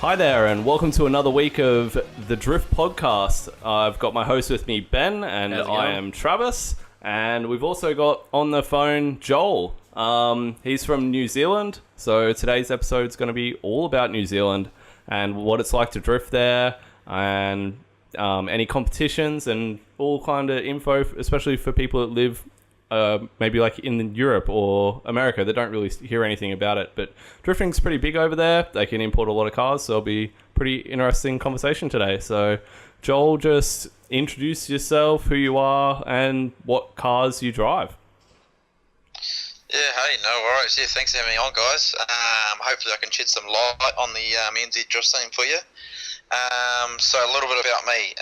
Hi there, and welcome to another week of the Drift Podcast. I've got my host with me, Ben, and I am Travis. And we've also got on the phone Joel. He's from New Zealand, so today's episode is going to be all about New Zealand and what it's like to drift there, and any competitions and all kind of info, especially for people that live maybe like in Europe or America that don't really hear anything about it. But drifting's pretty big over there. They can import a lot of cars, so it'll be pretty interesting conversation today. So Joel, just introduce yourself, who you are, and what cars you drive. Yeah, hey, no worries. Yeah, thanks for having me on, guys. Hopefully I can shed some light on the NZ drift scene for you. So a little bit about me.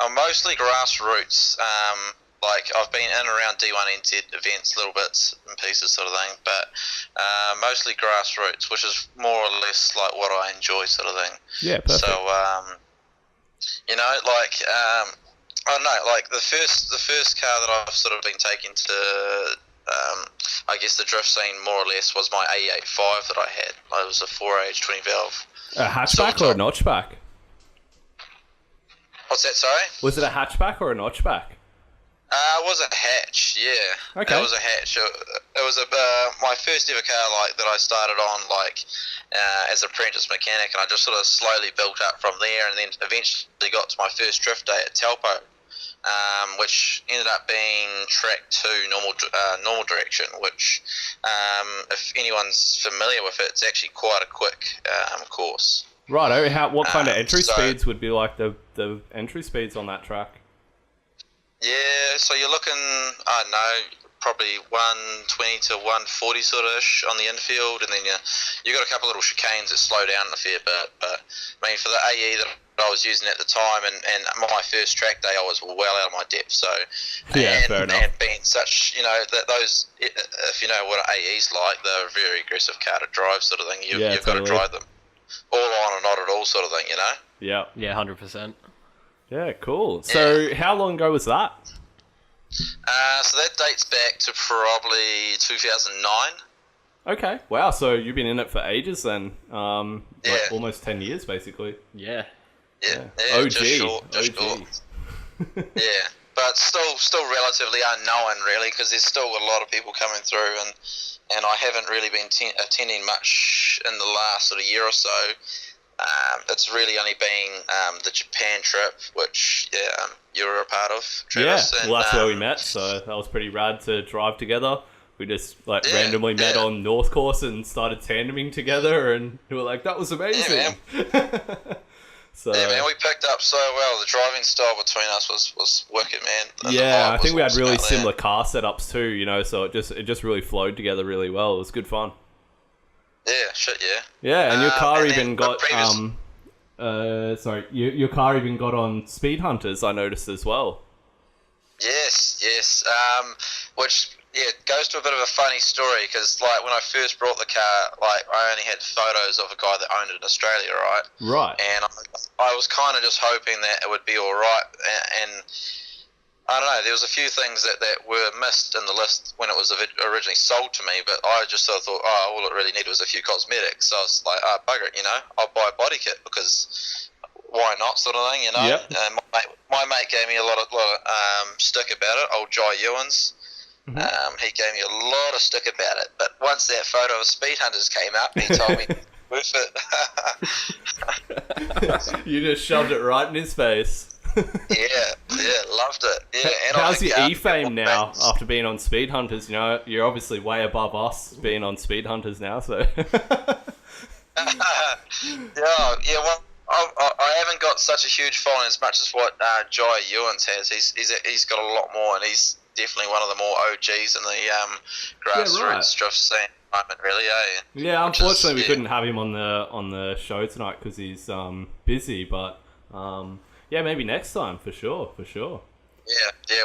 I'm mostly grassroots. I've been in and around D1NZ events, little bits and pieces sort of thing, but mostly grassroots, which is more or less like what I enjoy sort of thing. Yeah, perfect. So, I don't know, like the first car that I've sort of been taken to, I guess the drift scene more or less was my A85 that I had. It was a 4-age 20 valve. A hatchback or a notchback? What's that, sorry? Was it a hatchback or a notchback? It was a hatch, yeah. Okay. It was a hatch. It was my first ever car like that I started on as an apprentice mechanic, and I just sort of slowly built up from there, and then eventually got to my first drift day at Taupo, which ended up being track 2 normal direction, which if anyone's familiar with it, it's actually quite a quick course. Right. What kind of entry speeds would be like the entry speeds on that track? Yeah, so you're looking, I don't know, probably 120 to 140 sort of ish on the infield, and then you got a couple little chicanes that slow down a fair bit. But I mean, for the AE that I was using at the time, and my first track day, I was well out of my depth. So yeah, fair enough. And being such, that those, if you know what an AE's like, they're a very aggressive car to drive, sort of thing. You've got to drive them all on and not at all, sort of thing. Yeah. Yeah, 100%. Yeah, cool. So how long ago was that? So that dates back to probably 2009. Okay. Wow, so you've been in it for ages then. Like almost 10 years, basically. Yeah. Yeah. OG. Just short. Yeah, but still relatively unknown, really, because there's still a lot of people coming through, and I haven't really been attending much in the last sort of year or so. It's really only been the Japan trip, which you were a part of, Travis. Yeah, well, that's where we met, so that was pretty rad to drive together. We just randomly met on North Course and started tandeming together, and we were like, that was amazing. Yeah, So, yeah, man, we picked up so well. The driving style between us was wicked, man. And yeah, I think we had really similar car setups too, so it just really flowed together really well. It was good fun. Yeah, shit, yeah. Yeah, and your car even got your car even got on Speed Hunters, I noticed as well. Yes. Which goes to a bit of a funny story, because when I first brought the car, I only had photos of a guy that owned it in Australia, right? Right. And I was kind of just hoping that it would be all right, and I don't know, there was a few things that were missed in the list when it was originally sold to me, but I just sort of thought, all it really needed was a few cosmetics. So I was like, bugger it, I'll buy a body kit, because why not, sort of thing, Yep. And my mate gave me a lot of stick about it, old Jai Ewans. Mm-hmm. He gave me a lot of stick about it, but once that photo of Speed Hunters came up, he told me, worth it. You just shoved it right in his face. Yeah, loved it. Yeah, and how's your E-fame now after being on Speed Hunters? You're obviously way above us being on Speed Hunters now, so. Well, I haven't got such a huge following as much as what Jai Ewans has. He's got a lot more, and he's definitely one of the more OGs in the grassroots drift scene. Really, Yeah, unfortunately we couldn't have him on the show tonight because he's busy, but yeah, maybe next time for sure. Yeah,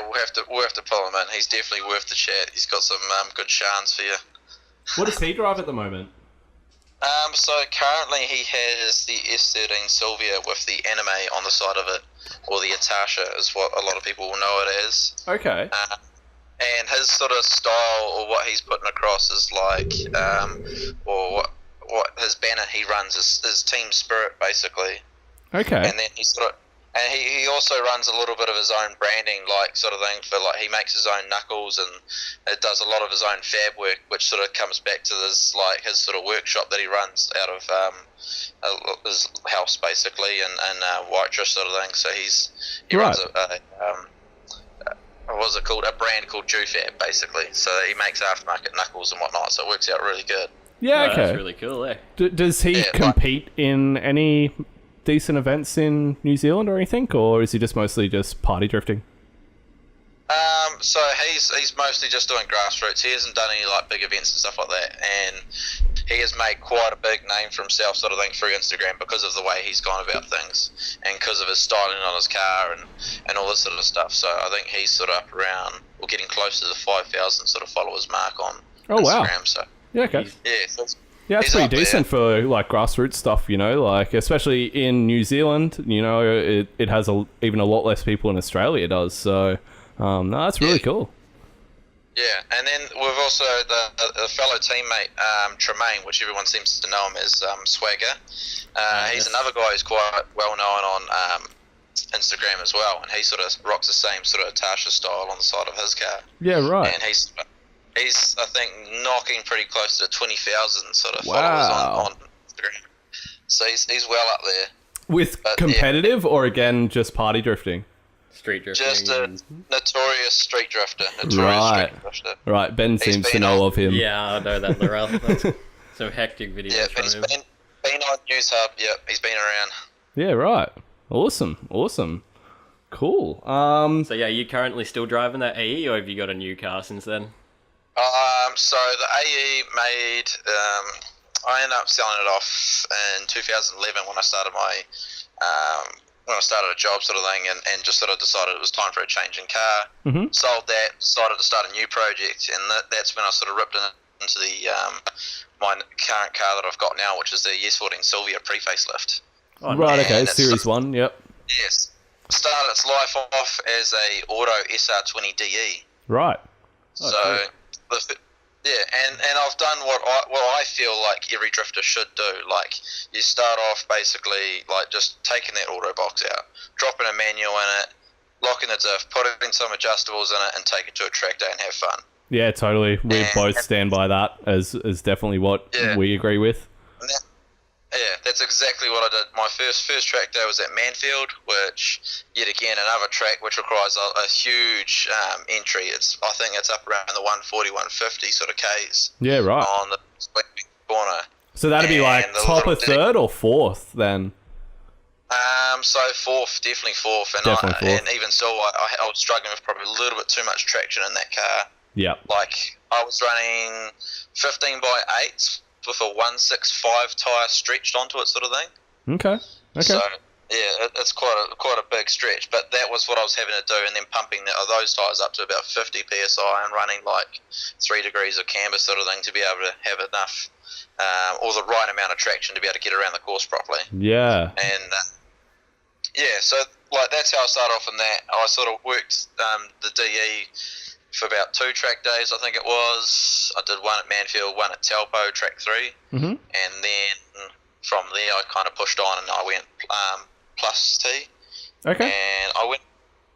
we'll have to pull him in. He's definitely worth the chat. He's got some good shans for you. What does he drive at the moment? So currently he has the S13 Sylvia with the anime on the side of it, or the Atasha is what a lot of people will know it as. Okay. And his sort of style, or what he's putting across, is like, or what his banner he runs is Team Spirit, basically. Okay. And then he also runs a little bit of his own branding, like, sort of thing, for, like, he makes his own knuckles, and it does a lot of his own fab work, which sort of comes back to this, like, his sort of workshop that he runs out of his house, basically, and Whitechurch, sort of thing. So he runs what's it called? A brand called JewFab, basically. So he makes aftermarket knuckles and whatnot. So it works out really good. Yeah, okay. That's really cool, eh? Does he compete in any decent events in New Zealand or anything, or is he just mostly just party drifting? So he's mostly just doing grassroots. He hasn't done any, like, big events and stuff like that, and he has made quite a big name for himself, sort of thing, through Instagram because of the way he's gone about things and because of his styling on his car and all this sort of stuff. So I think he's sort of up around, or getting close to the 5,000 sort of followers mark on Instagram. Wow. So yeah, okay. Yeah, it's pretty decent for, like, grassroots stuff, you know, like, especially in New Zealand, you know, it has even a lot less people in Australia does, so no, that's really cool. Yeah, and then we've also the fellow teammate, Tremaine, which everyone seems to know him as Swagger. He's another guy who's quite well known on Instagram as well, and he sort of rocks the same sort of Tasha style on the side of his car. Yeah, right. And he's I think knocking pretty close to 20,000 sort of followers on Instagram. So he's well up there. With competitive or again just party drifting? Street drifting. Just a notorious street drifter. Right, Ben seems to know of him. Yeah, I know that. There are some hectic videos. Yeah, he's been on News Hub. Yep, he's been around. Yeah, right. Awesome. Cool. So yeah, you currently still driving that AE, or have you got a new car since then? So the AE made. I ended up selling it off in 2011 when I started when I started a job, sort of thing, and just sort of decided it was time for a change in car. Mm-hmm. Sold that, decided to start a new project, and that's when I sort of ripped into the my current car that I've got now, which is the Yes14 Sylvia pre-facelift. Oh, right, okay, Series 1, yep. Yes. Started its life off as a Auto SR20 DE. Right. And I've done what I feel like every drifter should do. Like, you start off basically like just taking that auto box out, dropping a manual in it, locking the diff, putting some adjustables in it, and take it to a track day and have fun. Yeah, totally. We both stand by that as definitely what we agree with. That's exactly what I did. My first track day was at Manfield, which, yet again, another track which requires a huge entry. I think it's up around the 140, 150 sort of Ks. Yeah, right. On the corner. So that'd be like top of third or fourth then? So fourth, definitely fourth. And and even so, I was struggling with probably a little bit too much traction in that car. Yeah. Like, I was running 15 by 8s with a 165 tyre stretched onto it, sort of thing. Okay. So yeah, it's quite a big stretch, but that was what I was having to do, and then pumping those tyres up to about 50 psi and running like 3 degrees of camber, sort of thing, to be able to have enough or the right amount of traction to be able to get around the course properly. Yeah. And so like that's how I started off in that. I sort of worked the DE for about 2 track days, I think it was. I did one at Manfield, one at Taupo, track 3, mm-hmm. and then from there I kind of pushed on and I went plus T. Okay. And I went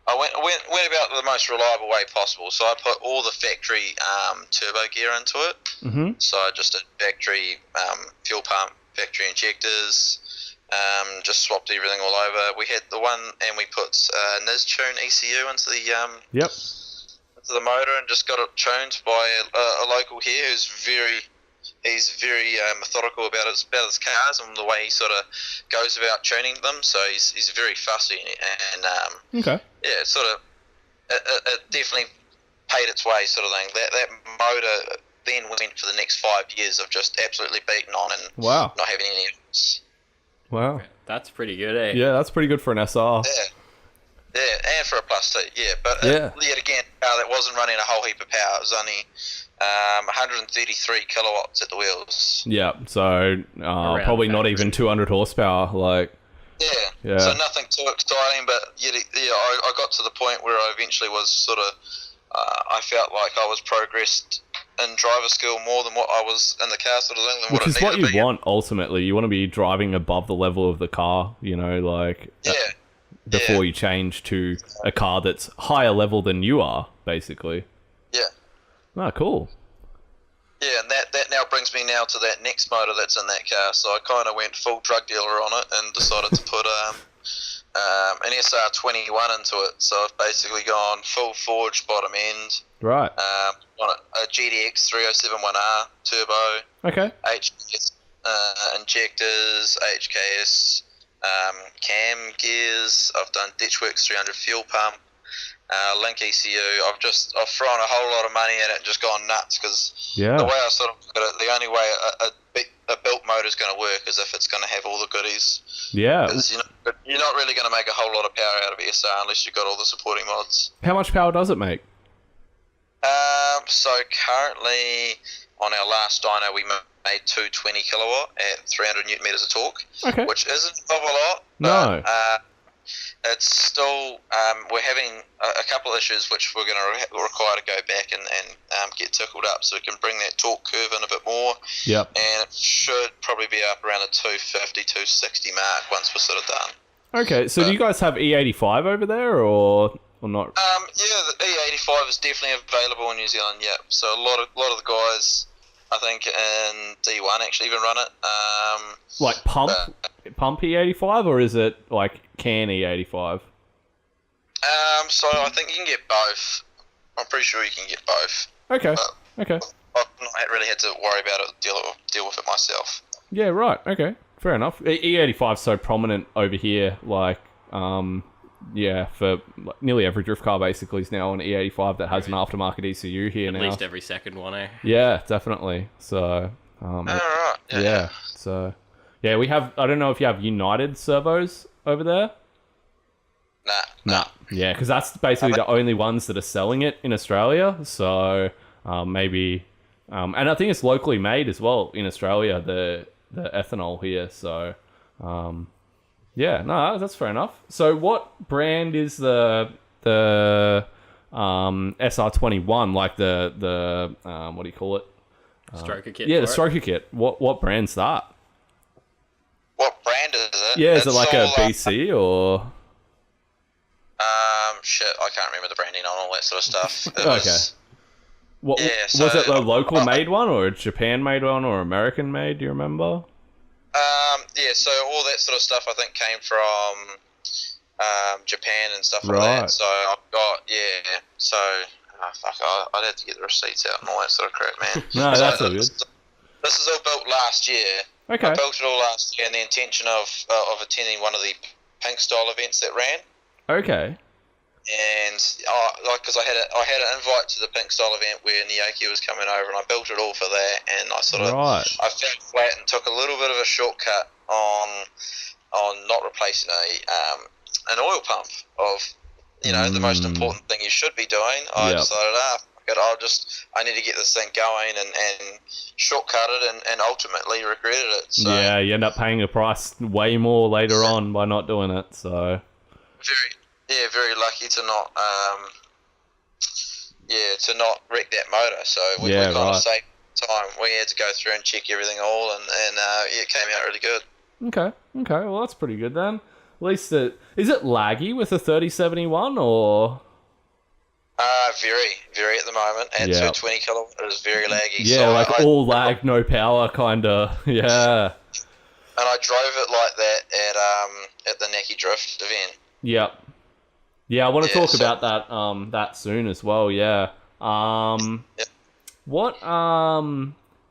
about the most reliable way possible. So I put all the factory turbo gear into it. Mm-hmm. So I just did factory fuel pump, factory injectors. Just swapped everything all over. We had the one, and we put Niztune ECU into the into the motor, and just got it tuned by a local here who's very methodical about his cars and the way he sort of goes about tuning them. So he's very fussy, and okay. Yeah, sort of it definitely paid its way, sort of thing. That motor then went for the next 5 years of just absolutely beating on and not having any issues. Wow. That's pretty good, eh? Yeah, that's pretty good for an SR. Yeah, and for a plus T, but yet again, that wasn't running a whole heap of power. It was only 133 kilowatts at the wheels. Yeah, so probably not even 200 horsepower. Like. Yeah. So nothing too exciting, but I got to the point where I eventually was sort of, I felt like I was progressed in driver skill more than what I was in the car sort of thing. Than Which is what you want, ultimately. You want to be driving above the level of the car, before you change to a car that's higher level than you are, basically. Yeah. Ah, cool. Yeah, and that now brings me now to that next motor that's in that car. So I kind of went full drug dealer on it and decided to put an SR21 into it. So I've basically gone full forged bottom end. Right. On a GDX 3071R turbo. Okay. HKS injectors, HKS cam gears. I've done Ditchworks 300 fuel pump. Link ECU. I've thrown a whole lot of money at it and just gone nuts because the way I sort of look at it, the only way a built motor is going to work is if it's going to have all the goodies. Yeah. Because you're not really going to make a whole lot of power out of SR unless you've got all the supporting mods. How much power does it make? So currently on our last dyno we made 220 kilowatt at 300 newton meters of torque, which isn't a lot. But, no. It's still, we're having a couple of issues which we're going to require to go back and get tickled up so we can bring that torque curve in a bit more. Yep. And it should probably be up around the 250, 260 mark once we're sort of done. Okay, so do you guys have E85 over there or not? Yeah, the E85 is definitely available in New Zealand, yeah. So a lot of the guys, I think in D1 actually even run it. Like pump E85 or is it like can E85? So I think you can get both. I'm pretty sure you can get both. Okay. Okay. I've not really had to worry about it, deal with it myself. Yeah, right. Okay. Fair enough. E85 is so prominent over here, like, for nearly every drift car basically is now an E85 that has an aftermarket ECU here now. At least every second one, eh? Yeah, definitely. So, right. Yeah. So, yeah, we have, I don't know if you have United servos over there. Nah. Yeah, because that's basically the only ones that are selling it in Australia. So, maybe, and I think it's locally made as well in Australia, the ethanol here. So, yeah, no, that's fair enough. So what brand is the SR21, like the what do you call it? Stroker kit. Yeah, the stroker kit. What brand's that? What brand is it? Yeah, is it like a BC or? Shit, I can't remember the branding on all that sort of stuff. Was it a local made one or a Japan made one or American made? Do you remember? Yeah, so all that sort of stuff I think came from Japan and stuff like that. So I've got I'd have to get the receipts out and all that sort of crap, man. No, so that's all good. This is all built last year. Okay. I built it all last year in the intention of attending one of the pink style events that ran. Okay. And because I had an invite to the pink style event where Naoki was coming over, and I built it all for that. And I sort of I fell flat and took a little bit of a shortcut on not replacing an oil pump of the most important thing you should be doing. I decided I need to get this thing going and shortcut it and ultimately regretted it. So yeah, you end up paying a price way more later on by not doing it. So very lucky to not wreck that motor. So we kind of saved time. We had to go through and check everything all, and it came out really good. Okay. Well, that's pretty good then. At least is it laggy with a 3071 or? Very at the moment. At 220 kilowatt, it is very laggy. Yeah, so all lag, no power, kinda. Yeah. And I drove it like that at the Neki Drift event. Yep. Yeah, I want to talk about that soon as well. Yeah. What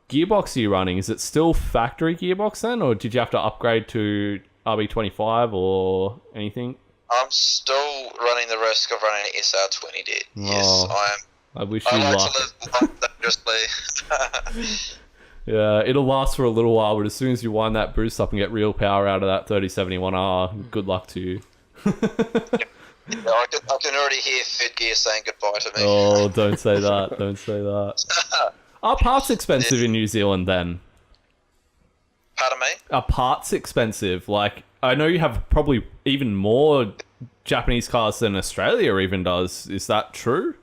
gearbox are you running? Is it still factory gearbox then, or did you have to upgrade to RB25 or anything? I'm still running the risk of running an SR20 dead. Oh, yes, I am. I wish you luck. To live dangerously. Yeah, it'll last for a little while, but as soon as you wind that boost up and get real power out of that 3071R, good luck to you. I can already hear third gear saying goodbye to me. Oh, don't say that. Don't say that. Are parts expensive in New Zealand then? Pardon me? Are parts expensive? Like, I know you have probably even more Japanese cars than Australia even does. Is that true?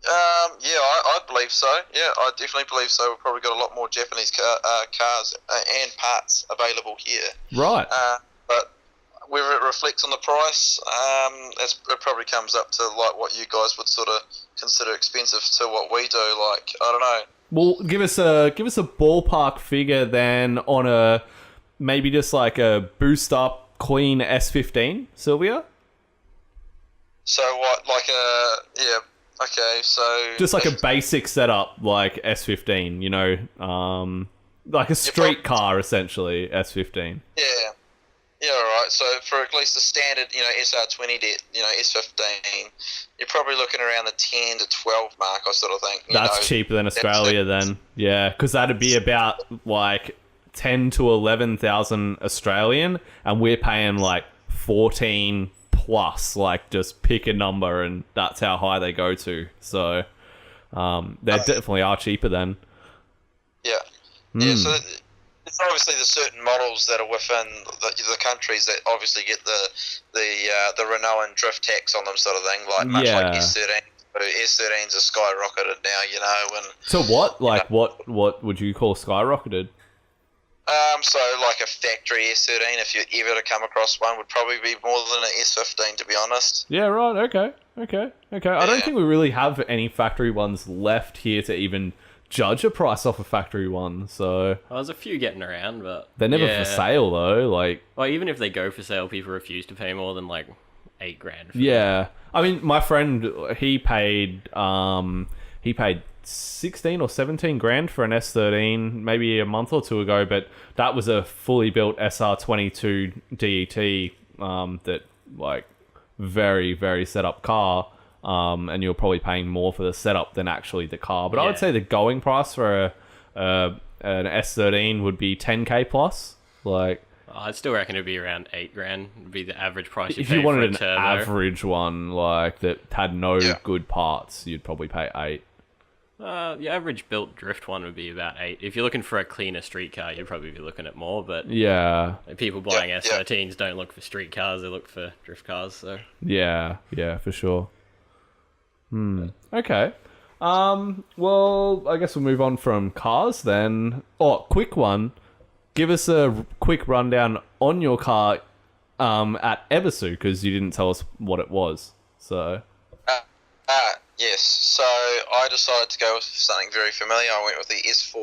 Yeah, I believe so. Yeah, I definitely believe so. We've probably got a lot more Japanese cars and parts available here. Right. But whether it reflects on the price, it probably comes up to like what you guys would sort of consider expensive to what we do. Like, I don't know. Well, give us a ballpark figure then on a maybe just like a boost up clean S15, Sylvia. So what? Like yeah. Okay, so just like a basic setup, like S15, you know, like a street car essentially, S15. Yeah, yeah, all right. So for at least the standard, you know, SR20, you know, S15, you're probably looking around the 10 to 12 mark, I sort of think. That's cheaper than Australia then, yeah, because that'd be about like 10 to 11,000 Australian, and we're paying like 14. Plus, like, just pick a number, and that's how high they go to. So, they definitely are cheaper then. Yeah. Yeah, so it's obviously the certain models that are within the countries that obviously get the Renault and drift tax on them sort of thing, like much like S13. So S13s are skyrocketed now, you know. And so what? Like, what would you call skyrocketed? So like a factory S13, if you ever to come across one, would probably be more than an S15, to be honest. Yeah, right. Okay. Yeah. I don't think we really have any factory ones left here to even judge a price off a factory one. So well, there's a few getting around, but they're never for sale though. Like, well, even if they go for sale, people refuse to pay more than like $8,000. For them. I mean, my friend, he paid 16 or 17 grand for an S13 maybe a month or two ago, but that was a fully built SR22 DET that like very, very set up car, and you're probably paying more for the setup than actually the car. But I would say the going price for an S13 would be 10k plus. Like, I'd still reckon it'd be around $8,000 would be the average price if you wanted for an average one like that had no good parts, you'd probably pay 8. The average built drift one would be about 8. If you're looking for a cleaner street car, you'd probably be looking at more. But people buying S13s don't look for street cars; they look for drift cars. So yeah, for sure. Okay. Well, I guess we'll move on from cars then. Oh, quick one. Give us a quick rundown on your car at Ebisu, because you didn't tell us what it was. So. Yes, so I decided to go with something very familiar. I went with the S14,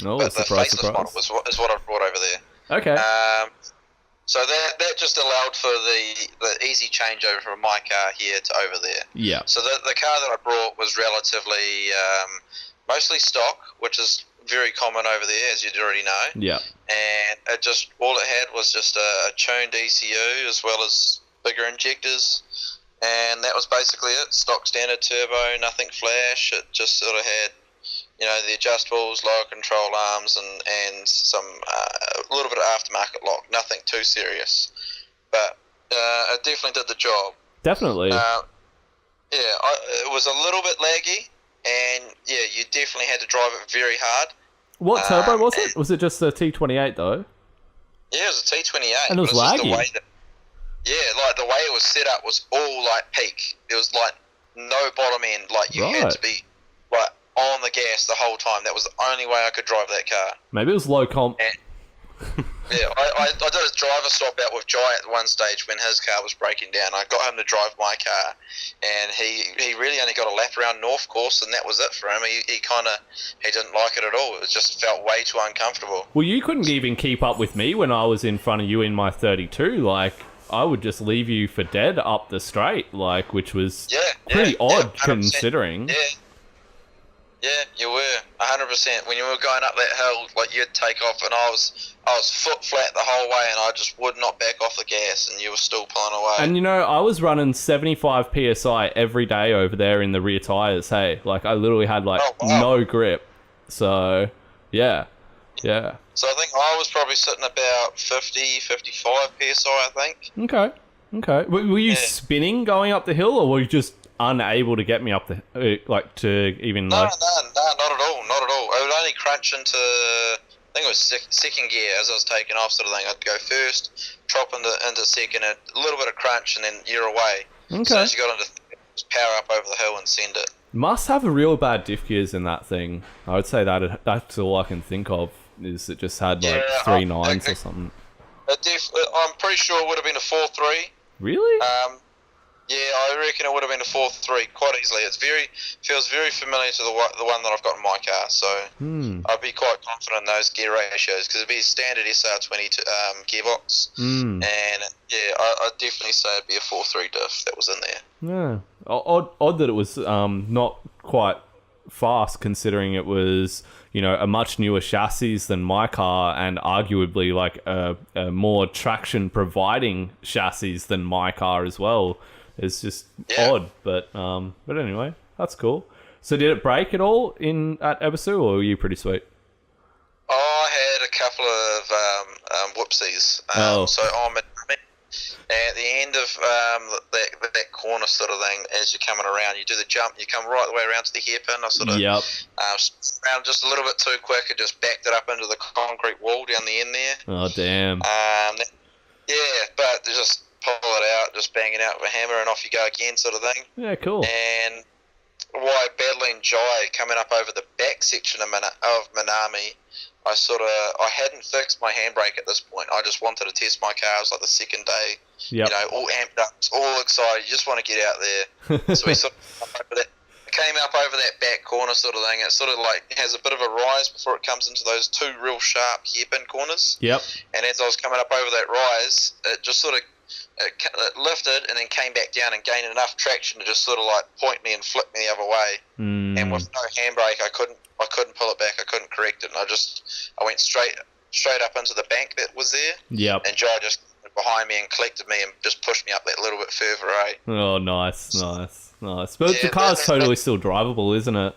the faceless model is what I brought over there. Okay. So that just allowed for the easy changeover from my car here to over there. Yeah. So the car that I brought was relatively mostly stock, which is very common over there, as you'd already know. Yeah. And all it had was just a tuned ECU as well as bigger injectors. And that was basically it. Stock standard turbo, nothing flash. It just sort of had, you know, the adjustables, lower control arms, and some a little bit of aftermarket lock. Nothing too serious, but it definitely did the job. Definitely. It was a little bit laggy, and you definitely had to drive it very hard. What turbo was it? Was it just a T28 though? Yeah, it was a T28. And it was laggy. Like the way it was set up was all like peak. There was like no bottom end. Like you had to be like on the gas the whole time. That was the only way I could drive that car. Maybe it was low comp. I did a driver swap out with Jai at one stage when his car was breaking down. I got him to drive my car, and he really only got a lap around North Course, and that was it for him. He didn't like it at all. It just felt way too uncomfortable. Well, you couldn't even keep up with me when I was in front of you in my 32. Like, I would just leave you for dead up the straight, like, which was pretty odd considering. Yeah, you were 100%. When you were going up that hill, like you'd take off, and I was foot flat the whole way, and I just would not back off the gas, and you were still pulling away. And you know, I was running 75 psi every day over there in the rear tires. Hey, like I literally had no grip. So yeah. So I think I was probably sitting about 50, 55 psi, I think. Okay. Were you spinning going up the hill, or were you just unable to get me up the to even No, not at all. I would only crunch into, I think it was second gear as I was taking off, sort of thing. I'd go first, drop into second, a little bit of crunch, and then you're away. Okay. So as you got into, just power up over the hill and send it. Must have a real bad diff gears in that thing. I would say that's all I can think of, is it just had like 3 nines or something. I'm pretty sure it would have been a 4.3. Really? Yeah, I reckon it would have been a 4.3 quite easily. Feels very familiar to the one that I've got in my car, so I'd be quite confident in those gear ratios, because it'd be a standard SR20 gearbox, and yeah, I'd definitely say it'd be a 4.3 diff that was in there. Yeah, odd that it was not quite fast, considering it was, you know, a much newer chassis than my car, and arguably like a more traction providing chassis than my car as well. It's just odd, but anyway, that's cool. So did it break at all at Ebisu, or were you pretty sweet? I had a couple of whoopsies. So I'm at the end of that corner sort of thing, as you're coming around, you do the jump, you come right the way around to the hairpin. I sort of around just a little bit too quick and just backed it up into the concrete wall down the end there. Oh, damn. But just pull it out, just bang it out with a hammer, and off you go again, sort of thing. Yeah, cool. And while battling Jai coming up over the back section of Minami, I hadn't fixed my handbrake at this point. I just wanted to test my car. It was like the second day, you know, all amped up, all excited. You just want to get out there. So we sort of came up over that back corner sort of thing. It sort of like has a bit of a rise before it comes into those 2 real sharp hairpin corners. Yep. And as I was coming up over that rise, it just sort of it lifted and then came back down and gained enough traction to just sort of like point me and flip me the other way. And with no handbrake, I couldn't pull it back. I couldn't correct it. And I went straight up into the bank that was there. Yep. And Jai just behind me and collected me and just pushed me up that little bit further, eh? Oh, nice. But the car's totally still drivable, isn't it?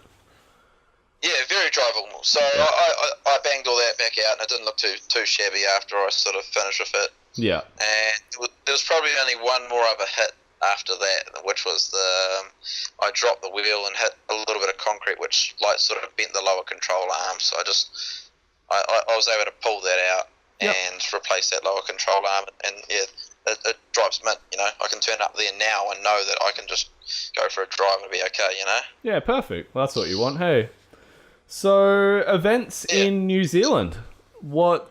Yeah, very drivable. So I banged all that back out, and it didn't look too shabby after I sort of finished with it. Yeah. And there was probably only one more of a hit after that, which was I dropped the wheel and hit a little bit of concrete, which like sort of bent the lower control arm. So I was able to pull that out and replace that lower control arm, and it drives mint. You know, I can turn up there now and know that I can just go for a drive and be okay. You know. Yeah, perfect. Well, that's what you want. Hey. So events in New Zealand. What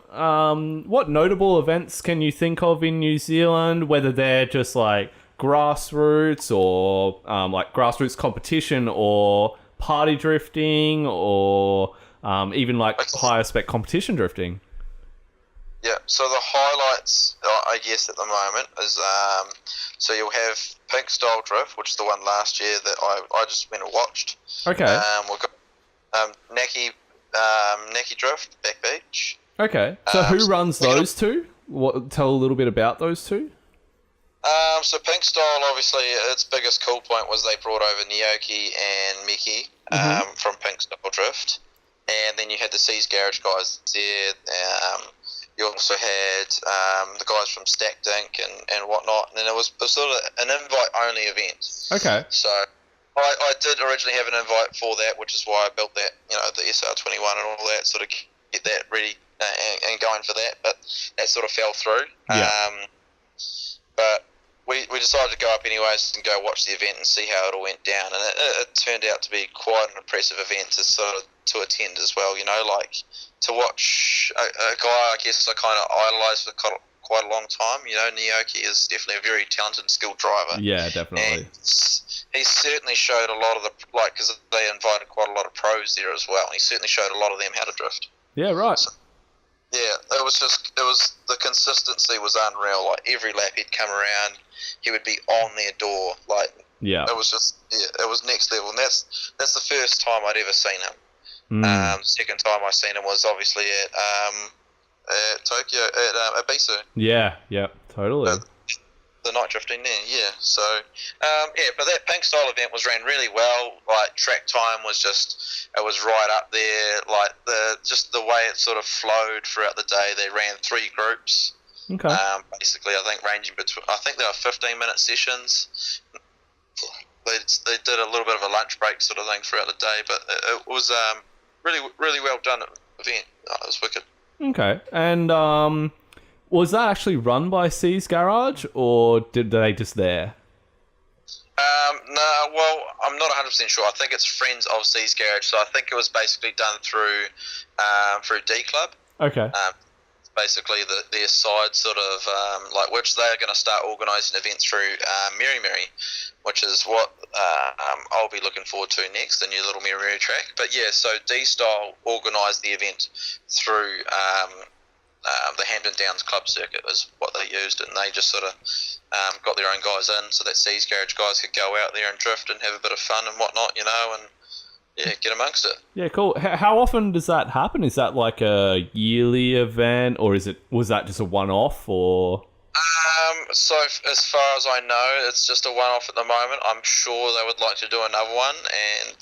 notable events can you think of in New Zealand? Whether they're just like grassroots or like grassroots competition or party drifting or even like higher spec competition drifting. Yeah, so the highlights, I guess, at the moment is so you'll have Pink Style Drift, which is the one last year that I just went and watched. Okay. We've got Naki Drift, Back Beach. Okay, so who runs those two? Tell a little bit about those two. So Pink Style, obviously, its biggest cool point was they brought over Naoki and Miki from Pink Style Drift. And then you had the Seas Garage guys there. You also had the guys from Stack Dink and whatnot. And then it was sort of an invite-only event. Okay. So I did originally have an invite for that, which is why I built that, you know, the SR21 and all that, sort of get that ready and going for that. But that sort of fell through. Yeah. But we decided to go up anyways and go watch the event and see how it all went down. And it turned out to be quite an impressive event to attend as well, you know, like to watch a guy I guess I kind of idolised for quite a long time. You know, Naoki is definitely a very talented, skilled driver. Yeah, definitely. And he certainly showed a lot of because they invited quite a lot of pros there as well. He certainly showed a lot of them how to drift. Yeah, right. So, yeah, the consistency was unreal. Like every lap he'd come around, he would be on their door. Like, yeah, it was just, it was next level. And that's the first time I'd ever seen him. Mm. Second time I seen him was obviously at Tokyo, at Ibiza. Yeah, totally. The night drifting there, yeah. So, but that Pink Style event ran really well. Like track time was it was right up there. Like the way it sort of flowed throughout the day. They ran 3 groups. Okay. Basically, I think ranging between. I think they were 15-minute sessions. They did a little bit of a lunch break sort of thing throughout the day, but it was really really well done event. It was wicked. Okay, and was that actually run by Seas Garage, or did they just there? No, well, I'm not 100% sure. I think it's Friends of C's Garage, so I think it was basically done through D Club. Okay. Basically, their side sort of which they're going to start organising events through Mary Mary, which is what I'll be looking forward to next, the new little Mary Mary track. But yeah, so D-Style organised the event through the Hampton Downs Club circuit is what they used, and they just sort of got their own guys in so that C's Garage guys could go out there and drift and have a bit of fun and whatnot, and yeah, get amongst it. Yeah, cool. How often does that happen? Is that like a yearly event, or was that just a one-off, or? So as far as I know, it's just a one-off at the moment. I'm sure they would like to do another one, and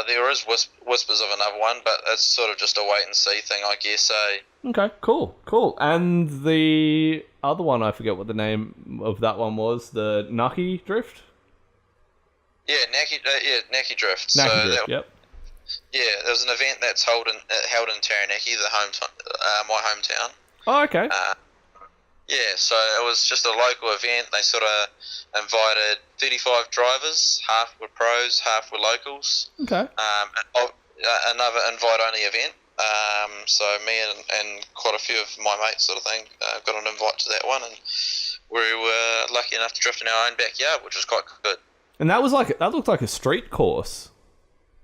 there is whispers of another one, but it's sort of just a wait-and-see thing, I guess, eh? Okay, cool. And the other one, I forget what the name of that one was, the Naki Drift? Yeah, Naki Drift. Naki Drift, yep. Yeah, there's an event that's held in Taranaki, my hometown. Oh, okay. Yeah, so it was just a local event. They sort of invited 35 drivers, half were pros, half were locals. Okay. Another invite-only event. So me and quite a few of my mates sort of thing got an invite to that one, and we were lucky enough to drift in our own backyard, which was quite good. And that looked like a street course.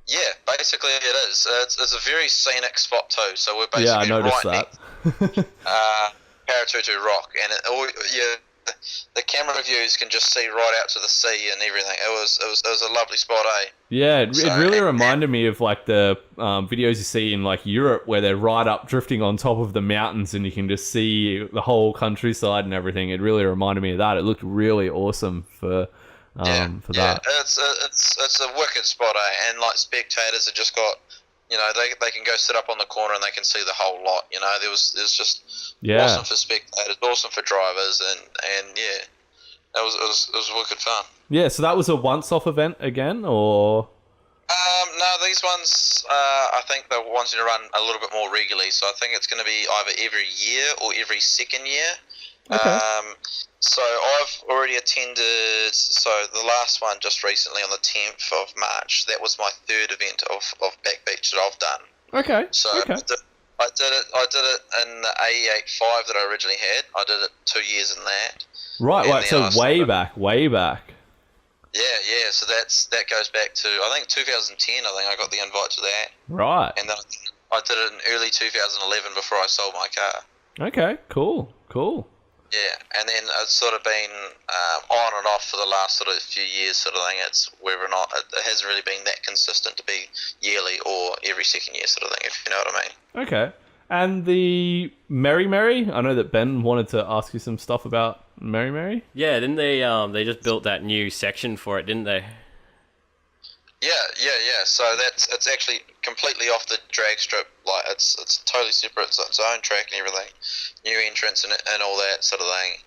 Yeah, basically it is. It's a very scenic spot too. So we're basically I noticed right that. next Paratutu Rock, and the camera views can just see right out to the sea and everything. It was a lovely spot, eh? Yeah, it really reminded me of like the videos you see in like Europe where they're right up drifting on top of the mountains and you can just see the whole countryside and everything. It really reminded me of that. It looked really awesome for that. Yeah, it's a wicked spot, eh? And like spectators have just got, they can go sit up on the corner and they can see the whole lot. There's just awesome for spectators, awesome for drivers, and yeah, it was wicked fun. Yeah, so that was a once-off event again, or? No, these ones I think they're wanting to run a little bit more regularly. So I think it's going to be either every year or every second year. Okay. So I've already attended. So the last one just recently on the 10th of March. That was my third event of Back Beach that I've done. Okay. So I did it in the AE85 that I originally had. I did it 2 years in that. Right. So way back. Yeah. So that goes back to I think 2010. I think I got the invite to that. Right. And then I did it in early 2011 before I sold my car. Okay. Cool. Yeah, and then it's sort of been on and off for the last sort of few years sort of thing. It's whether or not it hasn't really been that consistent to be yearly or every second year sort of thing, if you know what I mean. Okay. And the Mary Mary, I know that Ben wanted to ask you some stuff about Mary Mary. Yeah, didn't they just built that new section for it, didn't they? Yeah. So it's actually completely off the drag strip. Like it's totally separate. It's its own track and everything. New entrance and all that sort of thing.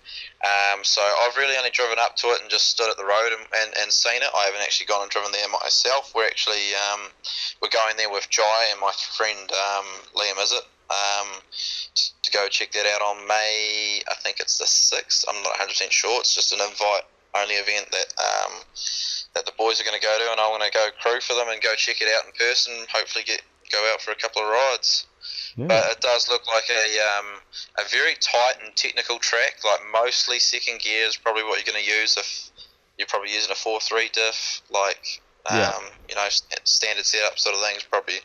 So I've really only driven up to it and just stood at the road and seen it. I haven't actually gone and driven there myself. We're actually we're going there with Jai and my friend Liam Izzet to go check that out on May. I think it's the 6th. I'm not 100% sure. It's just an invite-only event that the boys are going to go to, and I'm going to go crew for them and go check it out in person. Hopefully, go out for a couple of rides. Yeah. But it does look like a very tight and technical track. Like mostly second gear is probably what you're going to use if you're probably using a 4.3 diff. Like standard setup sort of thing is probably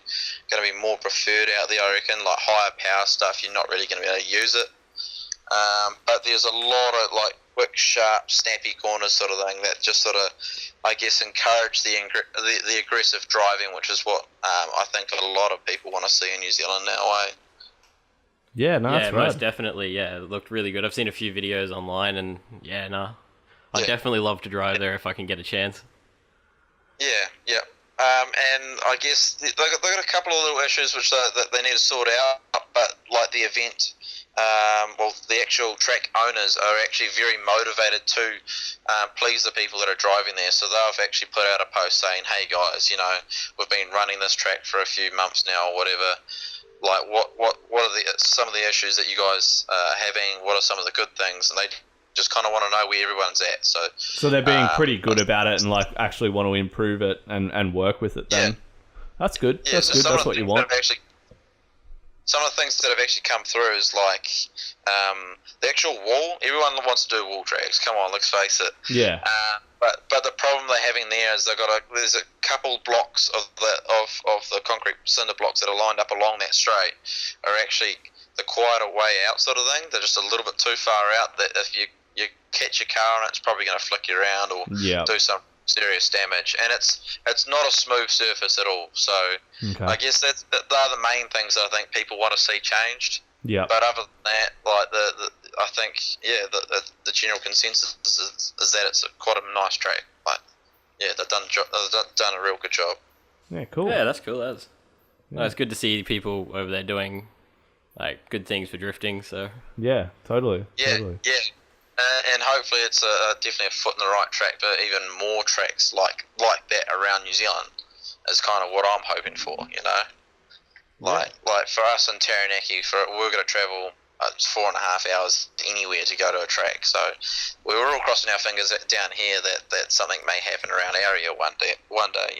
going to be more preferred out there. I reckon. Like higher power stuff, you're not really going to be able to use it. But there's a lot of like quick, sharp, snappy corners sort of thing that just sort of, I guess, encourage the aggressive driving, which is what I think a lot of people want to see in New Zealand now, eh? Yeah, no, that's most definitely. Yeah, it looked really good. I've seen a few videos online, and I'd definitely love to drive there if I can get a chance. Yeah. And I guess they've got a couple of little issues which they need to sort out, but like the event. The actual track owners are actually very motivated to please the people that are driving there. So they've actually put out a post saying, "Hey guys, we've been running this track for a few months now, or whatever. Like, what are some of the issues that you guys are having? What are some of the good things?" And just kind of want to know where everyone's at. So they're being pretty good about it and like actually want to improve it and work with it. Then that's good. Yeah, that's good. That's what you want. Some of the things that have actually come through is like the actual wall. Everyone wants to do wall tracks. Come on, let's face it. Yeah. But the problem they're having there is there's a couple blocks of the concrete cinder blocks that are lined up along that straight are actually the quieter way out sort of thing. They're just a little bit too far out that if you catch your car on it, it's probably going to flick you around or do some serious damage. And it's not a smooth surface at all. So I guess they're the main things that I think people want to see changed. Yeah. But other than that, like I think the general consensus is that it's quite a nice track. Like they've done a real good job. Yeah, cool. Yeah, that's cool. That's it's good to see people over there doing like good things for drifting. So yeah, totally. Yeah. And hopefully it's definitely a foot in the right track for even more tracks like that around New Zealand is kind of what I'm hoping for, you know. Like for us in Taranaki, we're going to travel 4.5 hours anywhere to go to a track. So we were all crossing our fingers down here that something may happen around our area one day,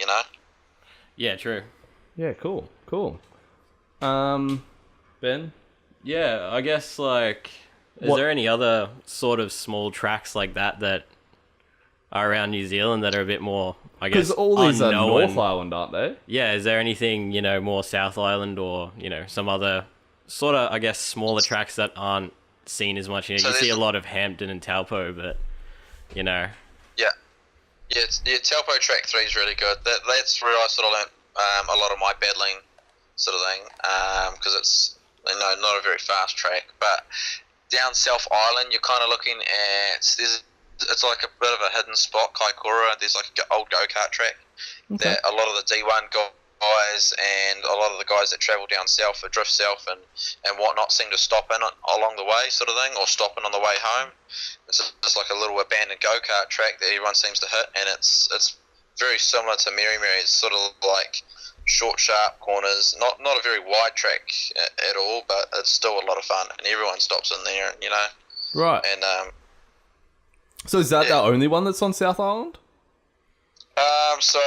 you know. Yeah, true. Yeah, cool. Ben? Yeah, I guess like is there any other sort of small tracks like that are around New Zealand that are a bit more, I guess, because all these unknown? are North Island, aren't they? Yeah, is there anything, more South Island or, some other sort of, I guess, smaller tracks that aren't seen as much? You see a lot of Hampton and Taupo, but, Yeah, Taupo Track 3 is really good. That's where I sort of learnt a lot of my battling sort of thing, because it's, not a very fast track. But down South Island, you're kind of looking at, it's like a bit of a hidden spot, Kaikoura. There's like an old go-kart track that a lot of the D1 guys and a lot of the guys that travel down south for drift south and whatnot seem to stop in along the way sort of thing, or stopping on the way home. It's just like a little abandoned go-kart track that everyone seems to hit, and it's very similar to Mary. It's sort of like short, sharp corners, not a very wide track at all, but it's still a lot of fun, and everyone stops in there, Right. And so is that the only one that's on South Island? So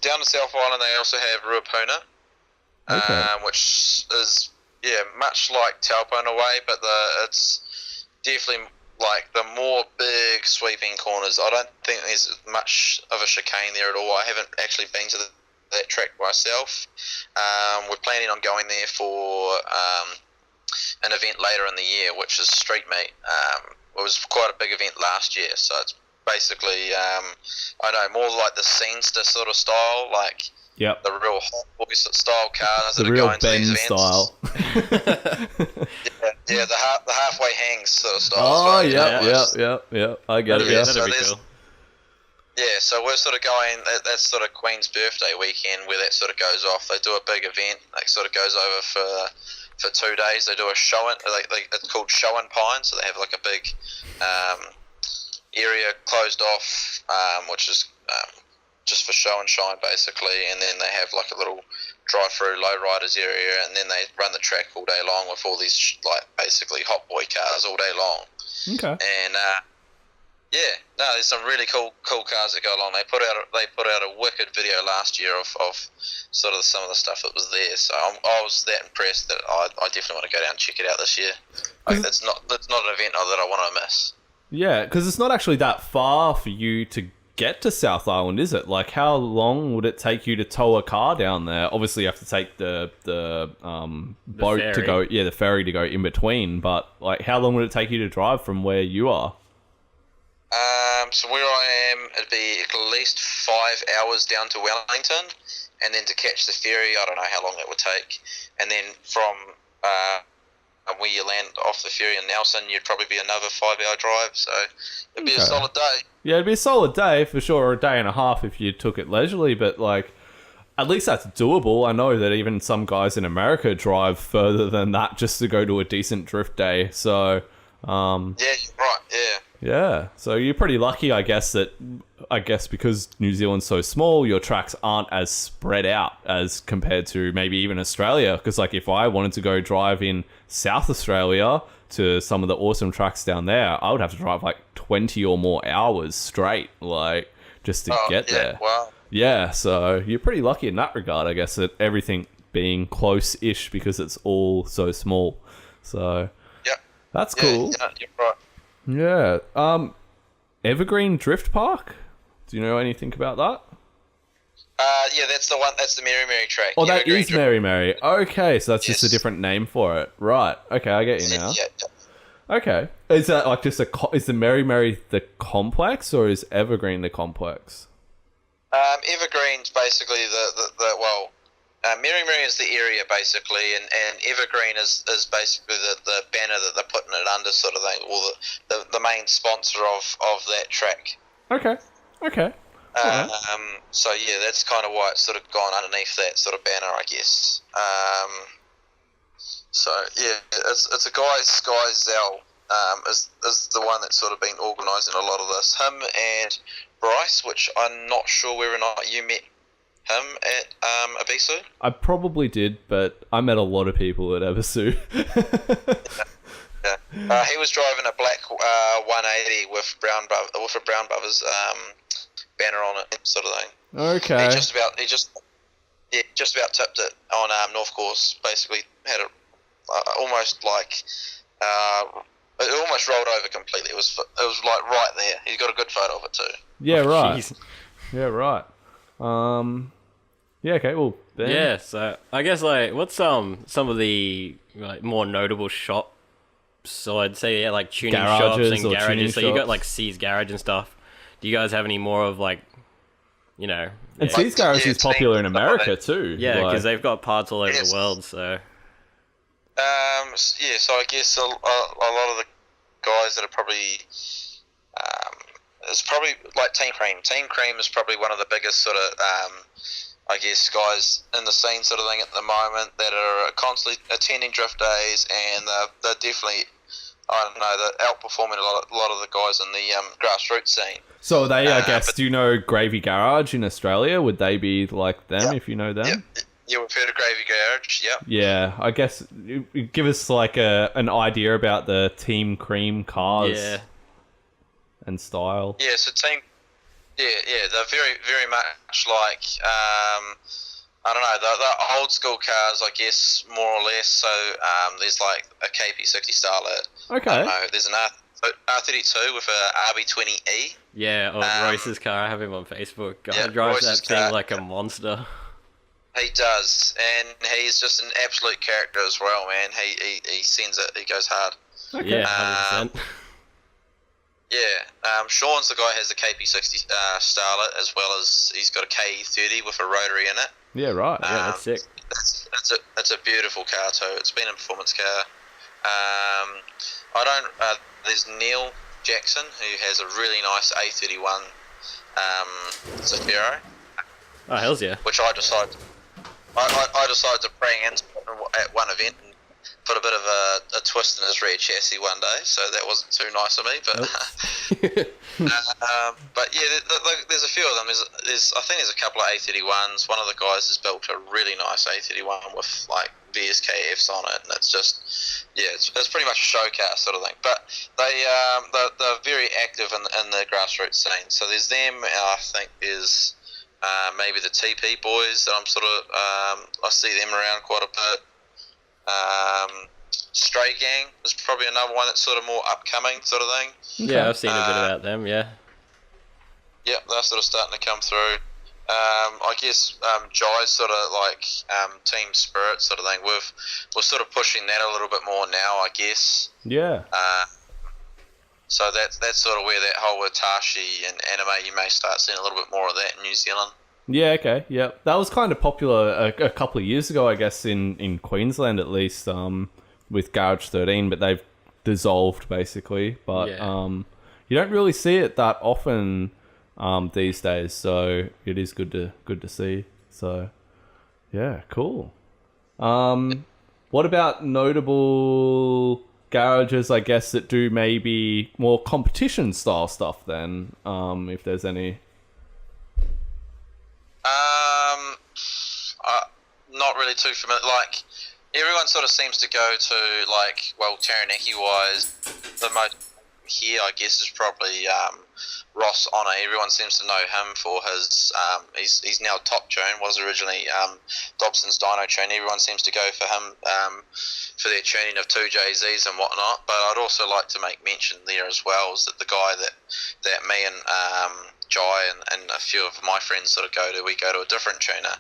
down to South Island, they also have Ruapuna, which is much like Taupo in a way, but it's definitely like the more big sweeping corners. I don't think there's much of a chicane there at all. I haven't actually been to that track myself. We're planning on going there for an event later in the year, which is Street Meet. It was quite a big event last year, so it's basically more like the Scenester sort of style, like the real hot boys style cars that are going to these events. Style. the halfway hangs sort of style. Oh yeah, I get it. Yeah, that'd be cool. Yeah, so we're sort of going, that's sort of Queen's birthday weekend where that sort of goes off. They do a big event that sort of goes over for 2 days. They do a show, it's called Show and Pine, so they have like a big area closed off, which is just for show and shine basically, and then they have like a little drive-through lowriders area, and then they run the track all day long with all these basically hot boy cars all day long. Okay. And there's some really cool cars that go along. They put out a wicked video last year of sort of some of the stuff that was there. So I was that impressed that I definitely want to go down and check it out this year. It's not an event that I want to miss. Yeah, because it's not actually that far for you to get to South Island, is it? Like, how long would it take you to tow a car down there? Obviously, you have to take the boat ferry. to go, the ferry to go in between. But like, how long would it take you to drive from where you are? So where I am, it'd be at least 5 hours down to Wellington, and then to catch the ferry, I don't know how long that would take. And then from where you land off the ferry in Nelson, you'd probably be another 5-hour drive. So it'd be a solid day. Yeah, it'd be a solid day for sure, or a day and a half if you took it leisurely. But like, at least that's doable. I know that even some guys in America drive further than that just to go to a decent drift day. So yeah, you're right. Yeah. Yeah, so you're pretty lucky, I guess, because New Zealand's so small, your tracks aren't as spread out as compared to maybe even Australia. Because like, if I wanted to go drive in South Australia, to some of the awesome tracks down there, I would have to drive like 20 or more hours straight, like just to get there. Wow. Yeah, so you're pretty lucky in that regard, I guess, that everything being close-ish because it's all so small. So that's cool. Yeah, you're right. Yeah. Evergreen Drift Park? Do you know anything about that? Yeah, that's the one. That's the Mary Mary track. Oh, that Evergreen is Mary Mary. Okay, so that's just a different name for it. Right. Okay, I get you now. Yeah. Okay. Is that like just is the Mary Mary the complex, or is Evergreen the complex? Evergreen's basically Mary Mary is the area basically, and Evergreen is basically the banner that they're putting it under, sort of thing, or the main sponsor of that track. Okay. So yeah, that's kind of why it's sort of gone underneath that sort of banner, I guess. So yeah, it's a guy, Sky Zell, is the one that's sort of been organising a lot of this. Him and Bryce, which I'm not sure whether or not you met him at Abisu. I probably did, but I met a lot of people at Abisu. Yeah. He was driving a black 180 with a Brown Brothers banner on it, sort of thing. Okay. He just about tipped it on North Course. Basically, had it almost like it almost rolled over completely. It was like right there. He's got a good photo of it too. Yeah, right. Geez. Yeah, right. Yeah. Okay. Well. Ben? Yeah. So I guess like what's some of the like more notable shops? So I'd say like tuning Garages shops and or garages. tuning So you got shops. like C's Garage and stuff. Do you guys have any more of like, you know? And Yeah, C's Garage is popular in stuff like America that. too. yeah, like- because they've got parts all over Yes. the world. So Yeah, so I guess a lot of the guys that are probably it's probably like Team Cream. Team Cream is probably one of the biggest sort of I guess guys in the scene sort of thing at the moment that are constantly attending drift days, and they're definitely, I don't know, they're outperforming a lot of the guys in the grassroots scene. So they, I guess, do you know Gravy Garage in Australia? Would they be like them if you know them? Yep. Yeah, we've heard of Gravy Garage. Yep. Yeah, I guess give us like an idea about the Team Cream cars yeah, and style. Yeah, so Team, they're very, very much like, I don't know, the old school cars, I guess, more or less. So there's like a KP60 Starlet. Okay. I don't know, there's an R32 with a RB20E. yeah. Or Royce's car. I have him on Facebook. Guy Yeah, drives Royce's that thing car. like a monster. He does, and he's just an absolute character as well, man. He sends it, he goes hard. Okay. Yeah, 100%. Yeah, Sean's the guy who has the KP60 Starlet, as well as he's got a KE30 with a rotary in it. Yeah, right. Yeah, that's sick. It's a beautiful car too. It's been a performance car. There's Neil Jackson, who has a really nice A31 Zafiro, Oh, hells yeah. which I decided to bring in at one event and put a bit of a twist in his rear chassis one day, so that wasn't too nice of me. But but yeah, there's a few of them. I think there's a couple of A31s. One of the guys has built a really nice A31 with like VSKFs on it, and it's just it's pretty much a show car sort of thing. But they're very active in the grassroots scene. So there's them, and I think there's maybe the TP boys that I'm sort of I see them around quite a bit. Stray Gang is probably another one that's sort of more upcoming sort of thing. Yeah, I've seen a bit about them. Yeah. Yep, they're sort of starting to come through. I guess Jai's sort of like Team Spirit sort of thing. We're sort of pushing that a little bit more now, I guess. Yeah. So that's sort of where that whole Watashi and anime, you may start seeing a little bit more of that in New Zealand. Yeah, okay, yeah. That was kind of popular a couple of years ago, I guess, in Queensland at least, with Garage 13, but they've dissolved, basically. But Yeah. you don't really see it that often these days, so it is good to see. So, yeah, cool. What about notable garages, I guess, that do maybe more competition-style stuff, then, if there's any... Not really too familiar. Like everyone sort of seems to go to, like, well, Taranaki-wise, the most here, I guess, is probably Ross Honour. Everyone seems to know him for his, he's now Top Tune, was originally Dobson's Dyno Tune. Everyone seems to go for him for their tuning of 2JZs and whatnot. But I'd also like to make mention there as well is that the guy that me and Jai and a few of my friends sort of we go to a different tuner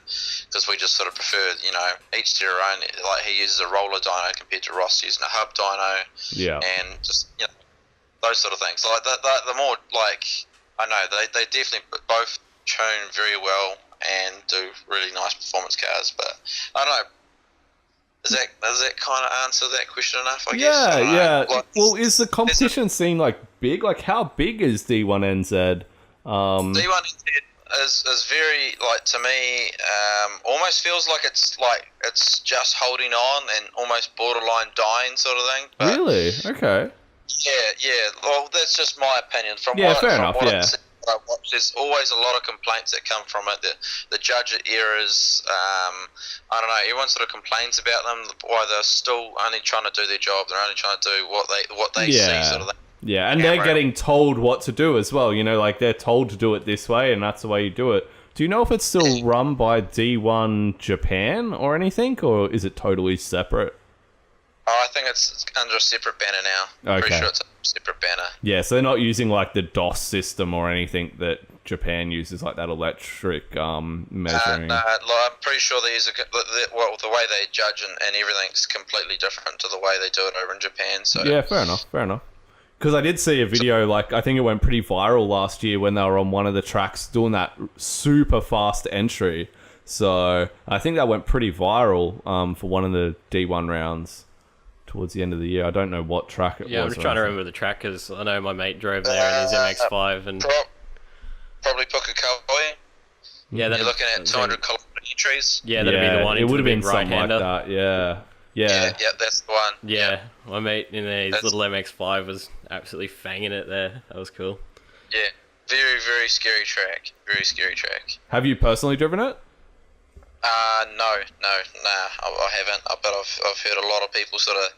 because we just sort of prefer, you know, each to their own. Like, he uses a roller dyno compared to Ross using a hub dyno. Yeah. And just, you know, those sort of things. Like the more, like, I know they definitely both tune very well and do really nice performance cars. But I don't know. Does that kind of answer that question enough? I guess. Yeah. Like, well, is the competition scene like big? Like, how big is D1NZ? D1NZ is very, like, to me, almost feels like it's just holding on and almost borderline dying sort of thing. But really? Okay. Yeah. Well, that's just my opinion. Fair enough. I watch, there's always a lot of complaints that come from it. The judge errors, I don't know, everyone sort of complains about them, why they're still only trying to do their job, they're only trying to do what they see sort of thing. Yeah, and they're getting told what to do as well, you know, like they're told to do it this way and that's the way you do it. Do you know if it's still run by D1 Japan or anything, or is it totally separate? Oh, I think it's under a separate banner now. Okay. Pretty sure it's a separate banner. Yeah, so they're not using like the DOS system or anything that Japan uses, like that electric measuring. No, I'm pretty sure they use the way they judge and everything's completely different to the way they do it over in Japan. So yeah, fair enough. Because I did see a video, like, I think it went pretty viral last year when they were on one of the tracks doing that super fast entry. So I think that went pretty viral for one of the D1 rounds towards the end of the year. I don't know what track it was. Yeah, I'm just trying to remember the track because I know my mate drove there in his MX-5 and probably Pukekohe. Yeah, you're looking at 200 kilometer entries. Yeah, that'd be the one. It would have been something like that. Yeah, that's the one. Yeah, my mate in his little MX-5 was absolutely fanging it there. That was cool. Yeah, very, very scary track. Very scary track. Have you personally driven it? No, I haven't. But I've heard a lot of people sort of,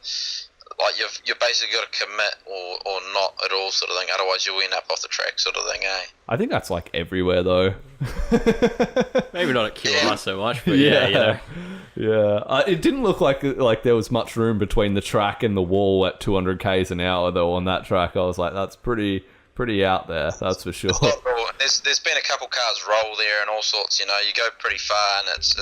like, you've basically got to commit or not at all sort of thing. Otherwise, you'll end up off the track sort of thing, eh? I think that's like everywhere though. Maybe not at QR so much, but yeah, you know. Yeah, it didn't look like there was much room between the track and the wall at 200 k's an hour though. On that track, I was like, that's pretty out there, that's for sure. There's been a couple cars roll there and all sorts. You know, you go pretty far and it's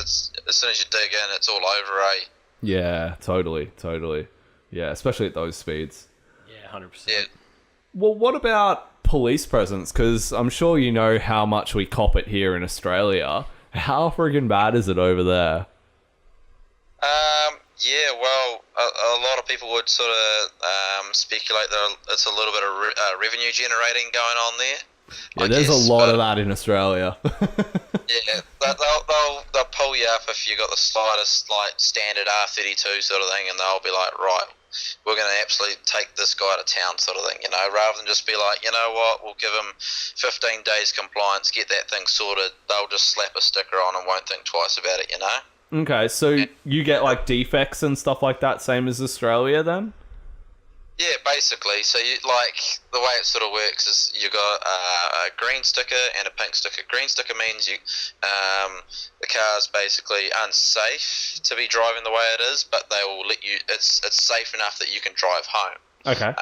as soon as you dig in, it's all over, eh? Yeah, totally. Yeah, especially at those speeds. Yeah, 100%. Yeah. Well, what about police presence? Because I'm sure you know how much we cop it here in Australia. How friggin' bad is it over there? Yeah, well, a lot of people would sort of speculate that it's a little bit of revenue generating going on there. Yeah, there's a lot of that in Australia. Yeah, they'll pull you up if you got the slightest, like, standard R32 sort of thing, and they'll be like, right, we're going to absolutely take this guy to town sort of thing, you know, rather than just be like, you know what, we'll give him 15 days compliance, get that thing sorted. They'll just slap a sticker on and won't think twice about it, you know? Okay, so you get like defects and stuff like that, same as Australia then? Yeah, basically. So, you, like, the way it sort of works is you got a green sticker and a pink sticker. Green sticker means the car's basically unsafe to be driving the way it is, but they will let you. It's safe enough that you can drive home. Okay.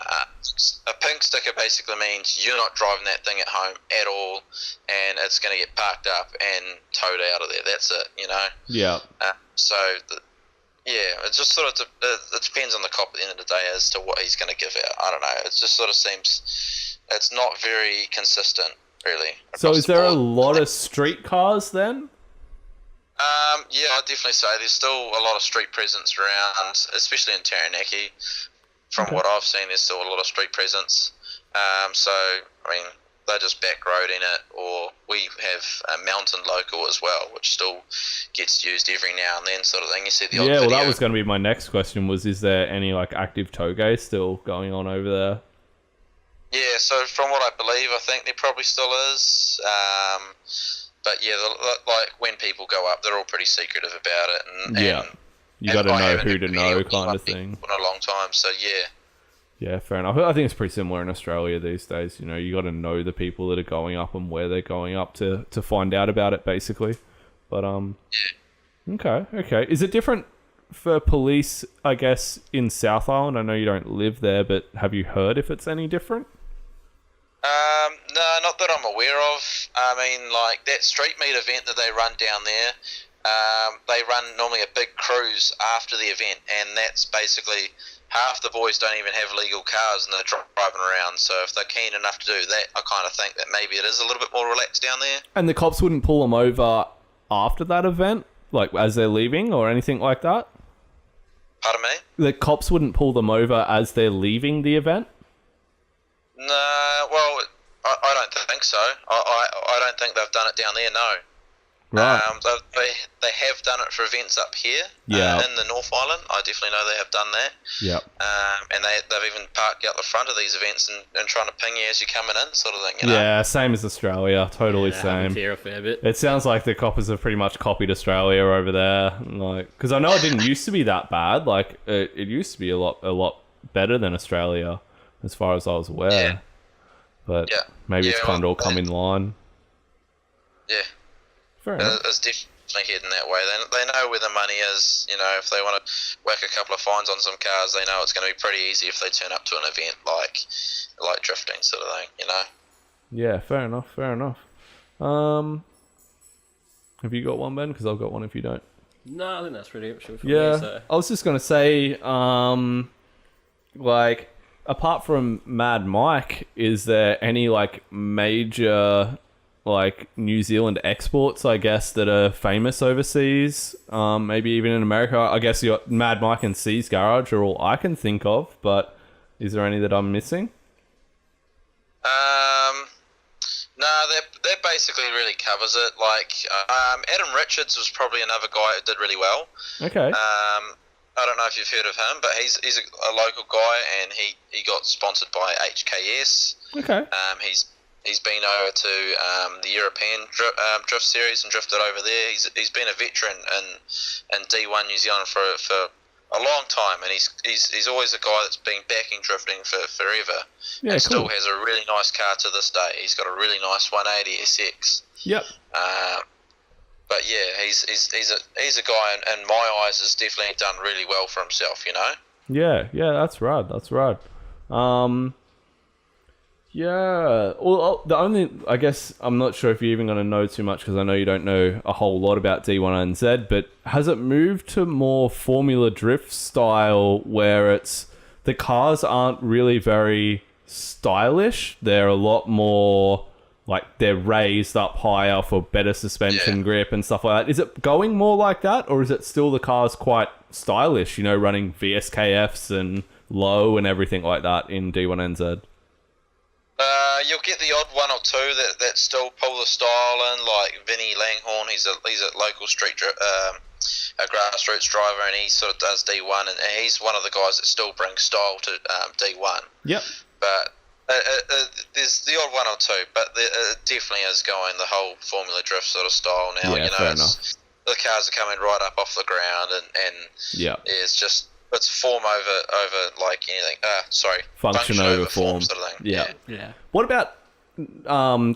A pink sticker basically means you're not driving that thing at home at all, and it's going to get parked up and towed out of there. That's it, you know? Yeah. Yeah, it just sort of it depends on the cop at the end of the day as to what he's going to give out. I don't know. It just sort of seems it's not very consistent, really. So is there a lot of street cars then? Yeah, I'd definitely say there's still a lot of street presence around, especially in Taranaki. From what I've seen, there's still a lot of street presence. So, I mean, they're just back roading it, or we have a mountain local as well, which still gets used every now and then, sort of thing. You see the odd video. Well, that was going to be my next question. Is there any like active toge still going on over there? Yeah, so from what I believe, I think there probably still is. But yeah, like when people go up, they're all pretty secretive about it. And you got to know who to know kind of thing. For a long time, so yeah. Yeah, fair enough. I think it's pretty similar in Australia these days. You know, you got to know the people that are going up and where they're going up to find out about it, basically. But Yeah. Okay. Is it different for police, I guess, in South Island? I know you don't live there, but have you heard if it's any different? No, not that I'm aware of. I mean, like that street meet event that they run down there, they run normally a big cruise after the event, and that's basically half the boys don't even have legal cars and they're driving around. So if they're keen enough to do that, I kind of think that maybe it is a little bit more relaxed down there. And the cops wouldn't pull them over after that event, like as they're leaving or anything like that? Pardon me? The cops wouldn't pull them over as they're leaving the event? No, well, I don't think so. I don't think they've done it down there, no. Right. They have done it for events up here in the North Island. I definitely know they have done that. Yep. And they've even parked out the front of these events and trying to ping you as you're coming in, sort of thing. You know? Yeah, same as Australia. Totally same. Here a fair bit. It sounds like the coppers have pretty much copied Australia over there. Like, because I know it didn't used to be that bad. Like, it used to be a lot better than Australia, as far as I was aware. Yeah. But maybe it's kind of all come in line. Yeah. Fair enough. It's definitely heading that way. They know where the money is. You know, if they want to whack a couple of fines on some cars, they know it's going to be pretty easy if they turn up to an event like drifting sort of thing. You know. Yeah, fair enough. Have you got one, Ben? Because I've got one. If you don't. No, I think that's pretty much it for me. So. I was just gonna say, like, apart from Mad Mike, is there any like major like New Zealand exports, I guess, that are famous overseas? Maybe even in America. I guess you got Mad Mike and C's Garage are all I can think of, but is there any that I'm missing? No, that basically really covers it. Like, Adam Richards was probably another guy who did really well. Okay. I don't know if you've heard of him, but he's a local guy, and he got sponsored by HKS. Okay. He's been over to the European drift series and drifted over there. He's been a veteran in D1 New Zealand for a long time, and he's always a guy that's been backing drifting for forever. Yeah, and cool. Still has a really nice car to this day. He's got a really nice 180 SX. Yep. But yeah, he's a guy in my eyes has definitely done really well for himself. You know. Yeah, that's right. Yeah. Well, the only, I guess, I'm not sure if you're even going to know too much because I know you don't know a whole lot about D1NZ, but has it moved to more Formula Drift style where it's, the cars aren't really very stylish? They're a lot more, like, they're raised up higher for better suspension grip and stuff like that. Is it going more like that, or is it still the cars quite stylish, you know, running VSKFs and low and everything like that in D1NZ? You'll get the odd one or two that still pull the style in, like Vinny Langhorne. He's a local street a grassroots driver, and he sort of does D1, and he's one of the guys that still brings style to D1. Yep. But there's the odd one or two, but it definitely is going the whole Formula Drift sort of style now. Yeah, you know, fair enough. The cars are coming right up off the ground, and it's just. It's form over like anything. Function over form sort of thing. Yeah. What about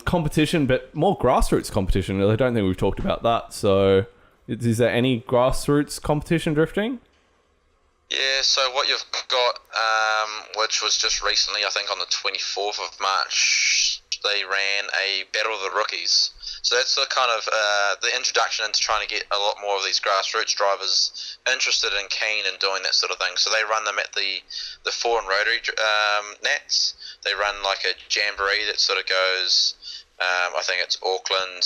competition, but more grassroots competition? I don't think we've talked about that. So, is there any grassroots competition drifting? Yeah. So what you've got, which was just recently, I think on the 24th of March, they ran a Battle of the Rookies. So that's the kind of the introduction into trying to get a lot more of these grassroots drivers interested and keen in doing that sort of thing. So they run them at the foreign rotary nats. They run like a jamboree that sort of goes, I think it's Auckland.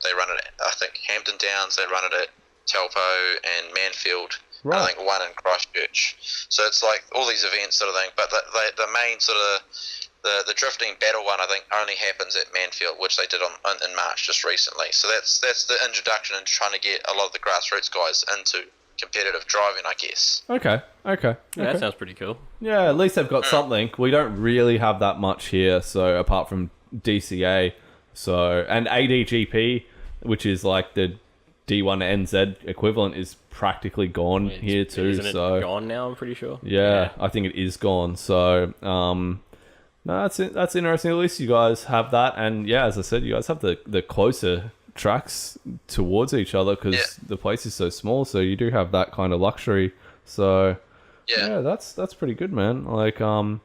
They run it at, I think, Hampton Downs. They run it at Taupo and Manfield. Right. I think one in Christchurch. So it's like all these events sort of thing. But the main sort of the drifting battle one, I think, only happens at Manfield, which they did in March just recently. So that's the introduction into trying to get a lot of the grassroots guys into competitive driving, I guess. Okay. Yeah, that sounds pretty cool. Yeah, at least they've got something. We don't really have that much here, so apart from DCA, and ADGP, which is like the D1 NZ equivalent is practically gone here too. Isn't it gone now? I'm pretty sure. Yeah, I think it is gone. So, no, that's interesting. At least you guys have that, and yeah, as I said, you guys have the closer tracks towards each other because the place is so small. So you do have that kind of luxury. So yeah, that's pretty good, man. Like I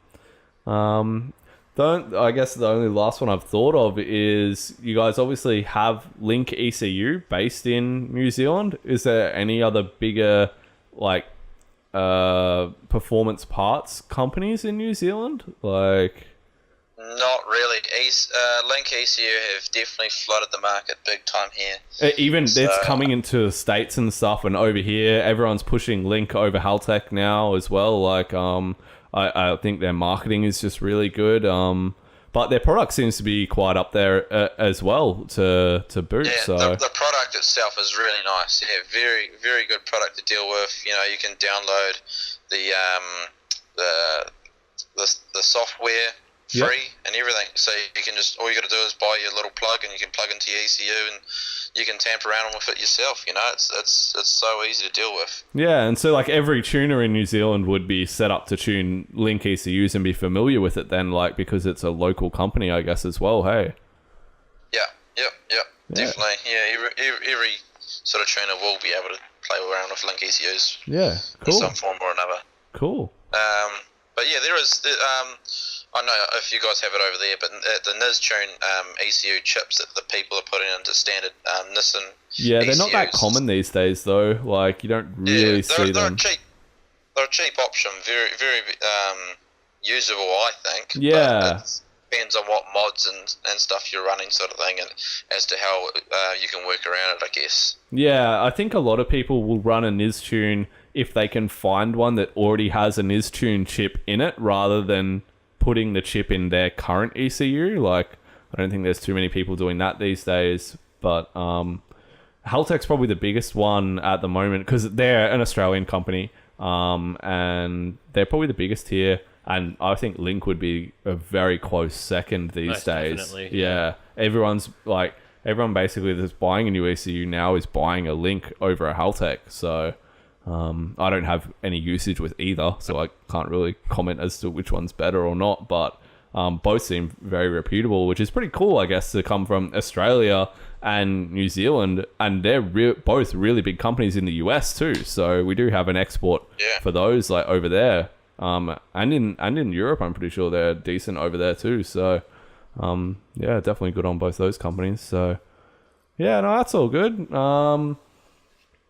guess the only last one I've thought of is you guys obviously have Link ECU based in New Zealand. Is there any other bigger like performance parts companies in New Zealand? Like, not really. Link ECU have definitely flooded the market big time here. Even it's coming into the States and stuff, and over here everyone's pushing Link over Haltech now as well. Like I think their marketing is just really good. But their product seems to be quite up there as well to boot. Yeah, so the product itself is really nice. Yeah, very, very good product to deal with. You know, you can download the software free and everything. So you can all you got to do is buy your little plug, and you can plug into your ECU, and you can tamper around with it yourself. You know, it's so easy to deal with. Yeah, and so like every tuner in New Zealand would be set up to tune Link ECUs and be familiar with it then, like, because it's a local company, I guess, as well. Hey. Yeah. Definitely. Yeah, every sort of tuner will be able to play around with Link ECUs. Yeah, cool. In some form or another. Cool. But yeah, there is. I know if you guys have it over there, but the NizTune ECU chips that the people are putting into standard Nissan. Yeah, they're ECUs, not that common these days, though. Like, you don't really see them. They're a cheap option, very, very usable, I think. Yeah. But it depends on what mods and stuff you're running, sort of thing, and as to how you can work around it, I guess. Yeah, I think a lot of people will run a NizTune if they can find one that already has a NizTune chip in it, rather than putting the chip in their current ECU. Like, I don't think there's too many people doing that these days, but Haltech's probably the biggest one at the moment because they're an Australian company, and they're probably the biggest here, and I think Link would be a very close second these Most days. definitely, yeah. Everyone basically that's buying a new ECU now is buying a Link over a Haltech, so I don't have any usage with either, so I can't really comment as to which one's better or not, but both seem very reputable, which is pretty cool, I guess, to come from Australia and New Zealand, and they're both really big companies in the US too, so we do have an export for those, like, over there, and in Europe I'm pretty sure they're decent over there too, so yeah, definitely good on both those companies. So yeah, no, that's all good.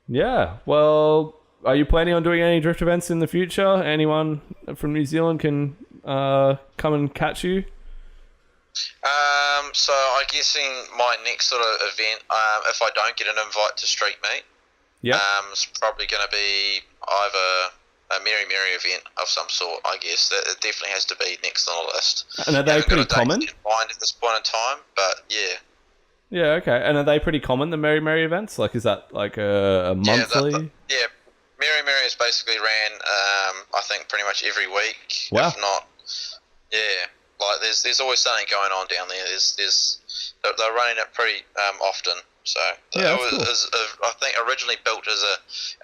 Yeah, well, are you planning on doing any drift events in the future? Anyone from New Zealand can come and catch you? So I'm guessing my next sort of event, if I don't get an invite to Street Meet, it's probably going to be either a Mary event of some sort, I guess. It definitely has to be next on the list. And are they pretty common? In mind at this point in time, but yeah. Yeah, okay. And are they pretty common, the Mary events? Like, is that like a monthly? Yeah, Mary is basically ran, I think, pretty much every week. Wow. If not, yeah. Like, there's always something going on down there. They're running it pretty often. So yeah, it was, I think, originally built as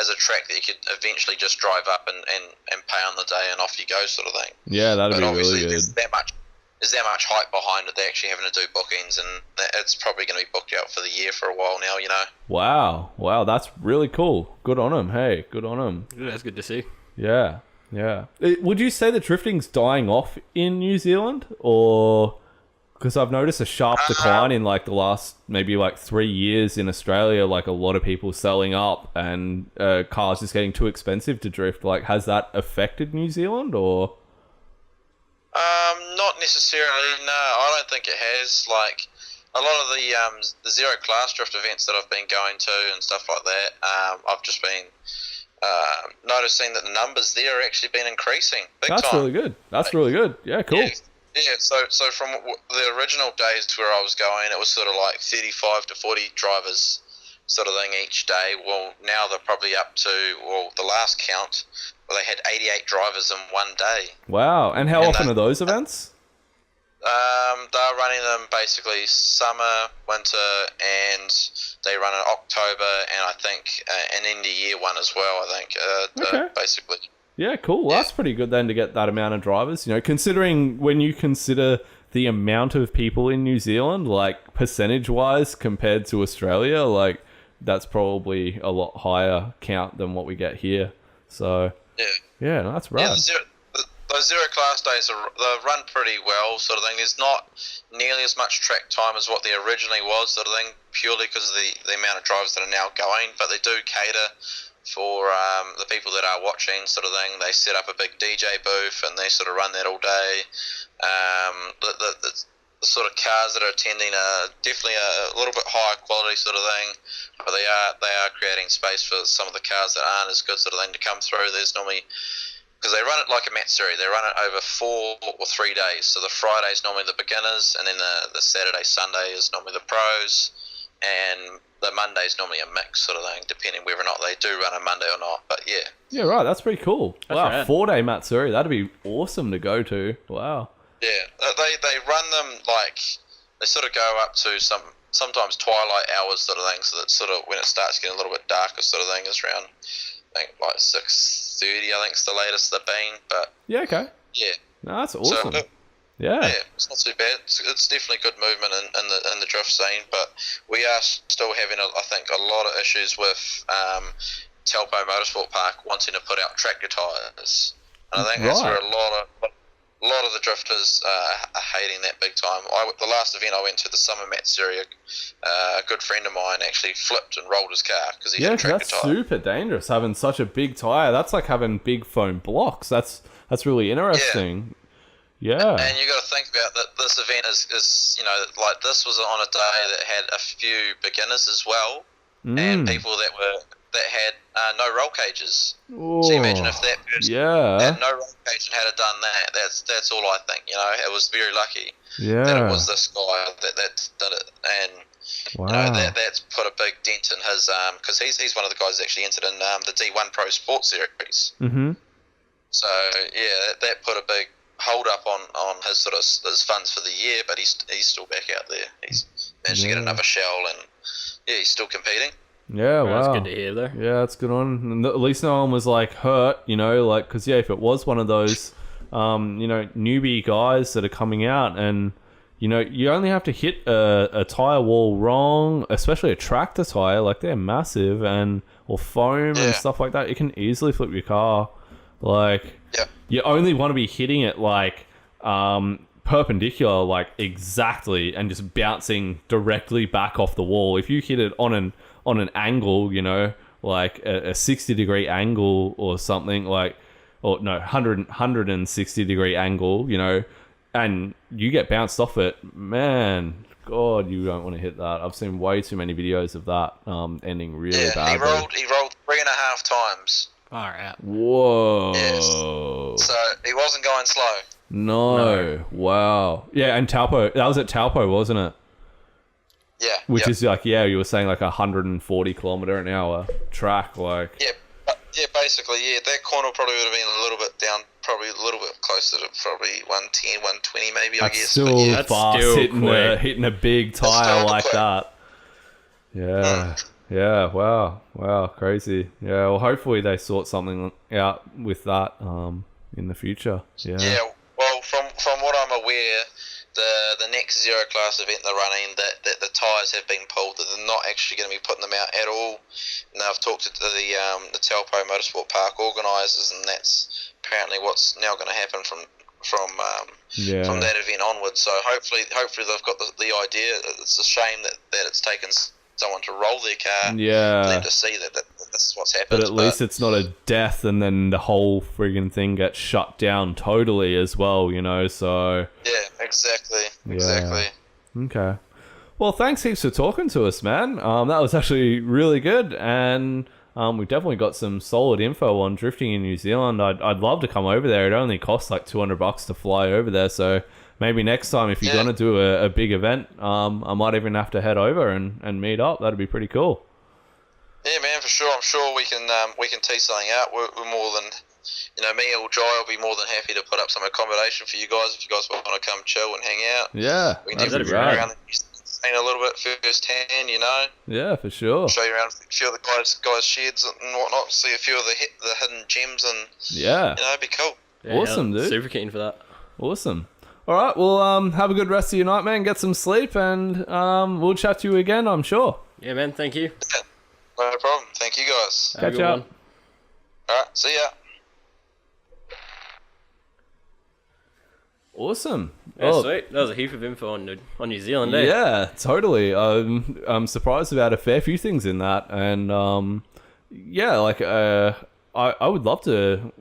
a track that you could eventually just drive up and pay on the day and off you go, sort of thing. Yeah, that'd be really good. There's that much hype behind it. They're actually having to do bookings, and it's probably going to be booked out for the year for a while now, you know. Wow, that's really cool. Good on them. Hey, good on them. That's good to see. Yeah. Would you say that drifting's dying off in New Zealand, or because I've noticed a sharp decline in like the last maybe like 3 years in Australia, like a lot of people selling up and cars just getting too expensive to drift. Like, has that affected New Zealand or? Not necessarily. No, I don't think it has. Like, a lot of the zero class drift events that I've been going to and stuff like that, I've just been noticing that the numbers there are actually been increasing big time. That's really good. That's really good. Yeah, cool. Yeah, so from the original days where I was going, it was sort of like 35 to 40 drivers sort of thing each day. Well, now they're probably up to, the last count, they had 88 drivers in one day. Wow. And how often are those events? They're running them basically summer, winter, and they run in October, and I think an end of year one as well. I think Okay. basically. Yeah, cool. Well, that's pretty good then to get that amount of drivers. You know, considering when you consider the amount of people in New Zealand, like percentage-wise compared to Australia, like that's probably a lot higher count than what we get here. So yeah, no, that's right. Yeah, those zero class days they run pretty well, sort of thing. There's not nearly as much track time as what there originally was, sort of thing, purely because of the amount of drivers that are now going. But they do cater for the people that are watching, sort of thing. They set up a big DJ booth and they sort of run that all day. The sort of cars that are attending are definitely a little bit higher quality, sort of thing. But they are creating space for some of the cars that aren't as good, sort of thing, to come through. There's normally, because they run it like a Matsuri, they run it over 4 or 3 days. So the Friday's normally the beginners, and then the Saturday, Sunday is normally the pros, and the Monday's normally a mix, sort of thing, depending whether or not they do run a Monday or not. But yeah. Yeah, right. That's pretty cool. That's wow, rad. 4-day Matsuri. That'd be awesome to go to. Wow. Yeah, they run them like, they sort of go up to sometimes twilight hours, sort of thing. So that sort of when it starts getting a little bit darker, sort of thing, is around, I think, like 6:30. I think it's the latest they've been. But Yeah, okay. yeah. No, that's awesome. So, yeah. it's not too bad. It's definitely good movement in the drift scene, but we are still having, I think, a lot of issues with Taupo Motorsport Park wanting to put out tractor tyres. And I think that's where a lot of the drifters are hating that big time. The last event I went to, the Summer Matsuri, a good friend of mine actually flipped and rolled his car because he had a tractor that's tyre. super dangerous having such a big tyre. That's like having big foam blocks. That's really interesting. Yeah. And you got to think about that. This event is like this was on a day that had a few beginners as well, and people that had no roll cages. Oh, So you imagine if that person yeah. had no roll cage and had done that. That's all I think. It was very lucky Yeah. that it was this guy that did it, and Wow. that's put a big dent in his because he's one of the guys that actually entered in the D1 Pro Sports Series. Mm-hmm. So yeah, that put a big hold up on his sort of his funds for the year, but he's still back out there. He's managed to get another shell, and he's still competing. Yeah, wow. That's good to hear, though. Yeah, that's good on. And at least no one was like hurt, like, because if it was one of those, newbie guys that are coming out, and you only have to hit a tire wall wrong, especially a tractor tire, like they're massive, or foam and stuff like that. It can easily flip your car. Like, you only want to be hitting it like perpendicular, like exactly, and just bouncing directly back off the wall. If you hit it on an angle, like a 60-degree angle or something, like, or no, 160-degree angle, and you get bounced off it, man, God, you don't want to hit that. I've seen way too many videos of that ending really badly. He rolled 3.5 times. Far out. Whoa. Yes. So he wasn't going slow. No. Wow. Yeah, and Taupo, that was at Taupo, wasn't it? Yeah. Which is like, you were saying like 140 kilometer an hour track, like. Yeah, basically, that corner probably would have been a little bit down, probably a little bit closer to probably 110, 120 maybe, I guess. Still but fast, still hitting a big tire like quick. that. Yeah. Yeah, wow, crazy. Yeah, well, hopefully they sort something out with that in the future. Yeah. Yeah, well, from what I'm aware, the next zero class event they're running, that the tyres have been pulled, that they're not actually going to be putting them out at all. And I've talked to the Taupo Motorsport Park organisers, and that's apparently what's now going to happen from that event onwards. So hopefully they've got the idea. It's a shame that it's taken someone to roll their car, for them to see that this is what's happened. But at least it's not a death, and then the whole friggin' thing gets shut down totally as well, so... Yeah, exactly. Okay. Well, thanks heaps for talking to us, man. That was actually really good, and we've definitely got some solid info on drifting in New Zealand. I'd love to come over there. It only costs like $200 to fly over there, so... Maybe next time, if you're going to do a big event, I might even have to head over and meet up. That'd be pretty cool. Yeah, man, for sure. I'm sure we can tee something out. We're more me or Jai will be more than happy to put up some accommodation for you guys if you guys want to come chill and hang out. Yeah, we can definitely go around the scene a little bit first hand, Yeah, for sure. Show you around a few of the guys' sheds and whatnot, see a few of the hidden gems, and it'd be cool. Yeah, awesome, dude. Super keen for that. Awesome. All right, well, have a good rest of your night, man. Get some sleep, and we'll chat to you again, I'm sure. Yeah, man. Thank you. Yeah, no problem. Thank you, guys. Catch up. All right, see ya. Awesome. Yeah, sweet. That was a heap of info on New Zealand, eh? Yeah, totally. I'm surprised about a fair few things in that, and I would love to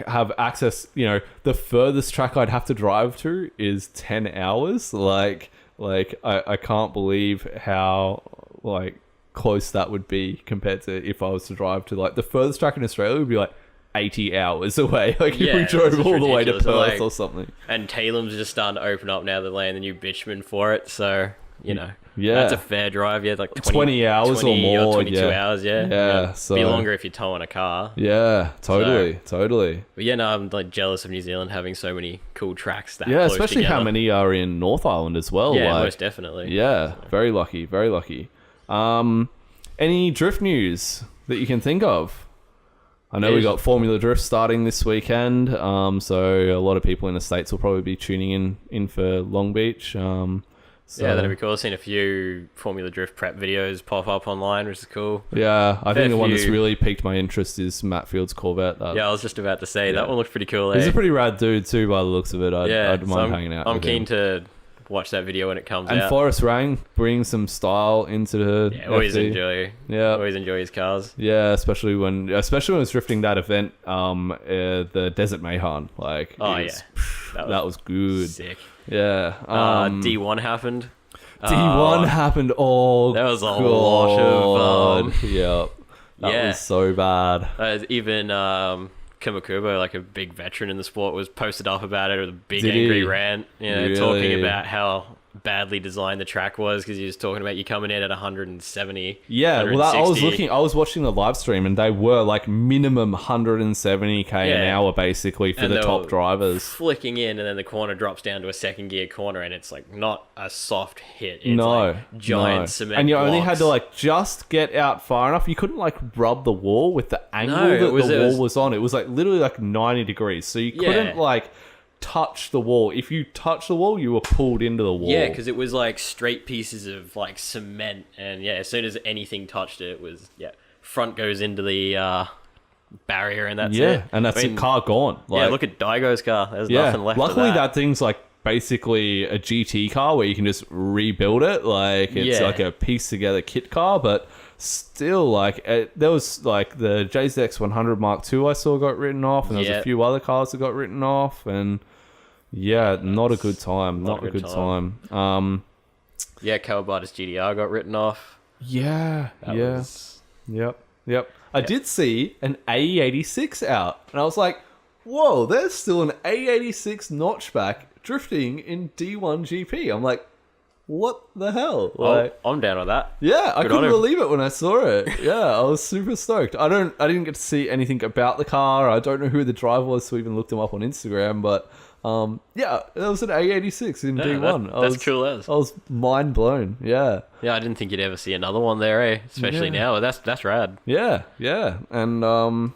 have access. The furthest track I'd have to drive to is 10 hours. I can't believe how close that would be compared to if I was to drive to the furthest track in Australia would be 80 hours away. If we drove all the way to Perth or something. And Talem's just starting to open up now. They're laying the new bitumen for it, so that's a fair drive. Yeah, 20 hours 20 or more. 22 hours. Yeah. So be longer if you're towing a car. Yeah, totally. But yeah, no, I'm jealous of New Zealand having so many cool tracks that close especially together. How many are in North Island as well. Yeah, most definitely. Yeah, very lucky. Any drift news that you can think of? I know we got Formula Drift starting this weekend, so a lot of people in the States will probably be tuning in for Long Beach. Yeah, that'd be cool. I've seen a few Formula Drift prep videos pop up online, which is cool. Yeah, I think the one that's really piqued my interest is Matt Field's Corvette. Yeah, I was just about to say, that one looks pretty cool. He's a pretty rad dude too, by the looks of it. I'd mind hanging out with him. I'm keen to watch that video when it comes out. And Forrest Rang brings some style into the always FD. enjoy his cars. Yeah, especially when it's drifting that event, the Desert Mayhan. That was good. Sick. Yeah. D1 happened. D1 happened. Oh, that was a lot of that was so bad. Even Kumakubo, a big veteran in the sport, was posted up about it with a big angry rant, talking about how badly designed the track was, because he was talking about you coming in at 170. Yeah, well, I was watching the live stream, and they were minimum 170k an hour basically for the top drivers. Flicking in, and then the corner drops down to a second gear corner, and it's not a soft hit. It's giant cement. And you only had to just get out far enough. You couldn't rub the wall with the angle that the wall was on. It was literally 90 degrees, so you couldn't touch the wall. If you touch the wall, you were pulled into the wall. Yeah, because it was straight pieces of cement, and as soon as anything touched it, it was front goes into the barrier, and that's it. And that's the car gone. Look at Daigo's car. There's nothing left. Luckily, of that thing's basically a GT car where you can just rebuild it. It's a piece together kit car, but still, there was the JZX 100 Mark II I saw got written off, and there was a few other cars that got written off, and not a good time. Not a good time. Kawabata's GDR got written off. Yep. I did see an A86 out, and I was like, whoa, there's still an A86 notchback drifting in D1 GP. I'm like, what the hell? I'm down with that. Yeah, I couldn't believe it when I saw it. Yeah, I was super stoked. I didn't get to see anything about the car. I don't know who the driver was, so I even looked him up on Instagram, but there was an A86 in D1. That's cool as. I was mind blown. Yeah. Yeah, I didn't think you'd ever see another one there, especially now. That's rad. Yeah. And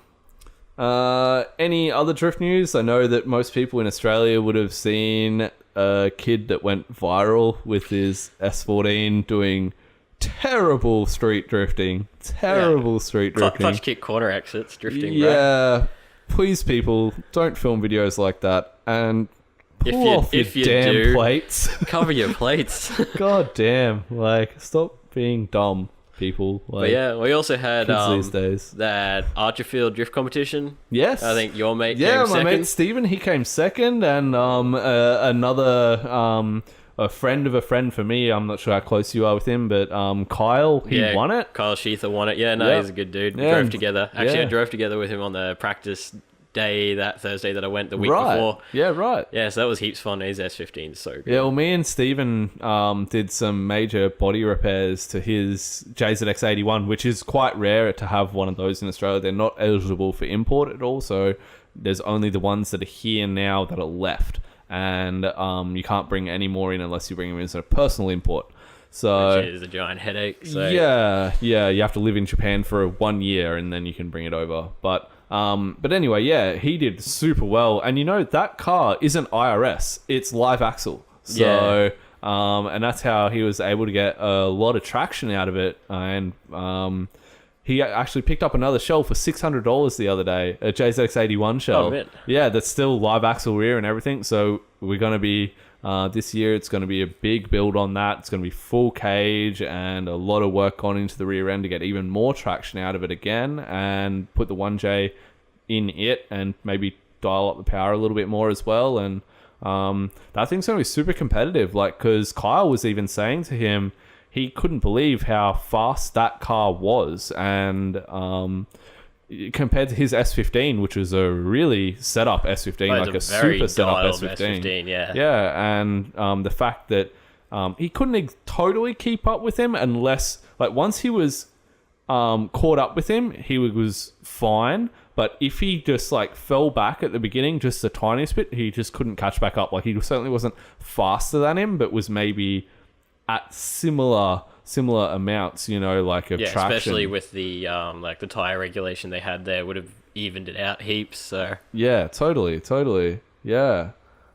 any other drift news? I know that most people in Australia would have seen a kid that went viral with his S14 doing terrible street drifting. Touch kick corner exits drifting. Yeah. Right? Please, people, don't film videos like that, and pull off your damn plates. Cover your plates. God damn. Stop being dumb, people. But we also had these days. That Archerfield drift competition. Yes. I think your mate came second. Yeah, my mate Stephen, he came second, and another a friend of a friend for me, I'm not sure how close you are with him, but Kyle, he won it. Kyle Sheether won it. Yeah, no, he's a good dude. We drove together. Actually, I drove together with him on the practice that Thursday that I went the week before. Yeah, right. Yeah, so that was heaps fun. His S15 is so good. Yeah, well, me and Steven did some major body repairs to his JZX81, which is quite rare to have one of those in Australia. They're not eligible for import at all, so there's only the ones that are here now that are left. And you can't bring any more in unless you bring them in as a personal import. So which is a giant headache. So. Yeah, you have to live in Japan for 1 year and then you can bring it over. But anyway, yeah, he did super well. And that car isn't IRS; it's live axle. So and that's how he was able to get a lot of traction out of it. And he actually picked up another shell for $600 the other day, a JZX81 shell. Oh, man. Yeah, that's still live axle rear and everything. So we're going to be, this year, it's going to be a big build on that. It's going to be full cage and a lot of work gone into the rear end to get even more traction out of it again and put the 1J in it and maybe dial up the power a little bit more as well. And that thing's going to be super competitive. Because Kyle was even saying to him, he couldn't believe how fast that car was, and compared to his S15, which was a really set-up S15, like a super set-up S15. Yeah, and the fact that he couldn't totally keep up with him unless, once he was caught up with him, he was fine. But if he just fell back at the beginning just the tiniest bit, he just couldn't catch back up. He certainly wasn't faster than him, but was maybe at similar amounts, of traction. Especially with the the tire regulation they had there would have evened it out heaps. So yeah, totally. Yeah.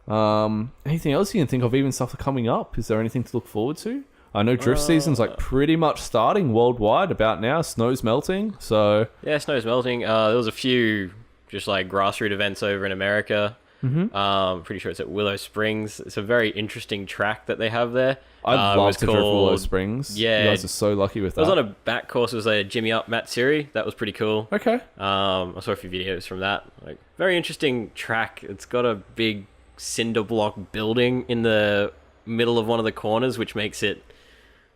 Anything else you can think of? Even stuff coming up? Is there anything to look forward to? I know drift season's pretty much starting worldwide about now. Snow's melting, so yeah, snow's melting. There was a few just grassroots events over in America. Mm-hmm. Pretty sure it's at Willow Springs. It's a very interesting track that they have there. I'd love to drift Willow Springs. Yeah, you guys are so lucky with that. It was on a back course. It was a Jimmy Up Matsuri. That was pretty cool. Okay. I saw a few videos from that. Very interesting track. It's got a big cinder block building in the middle of one of the corners, which makes it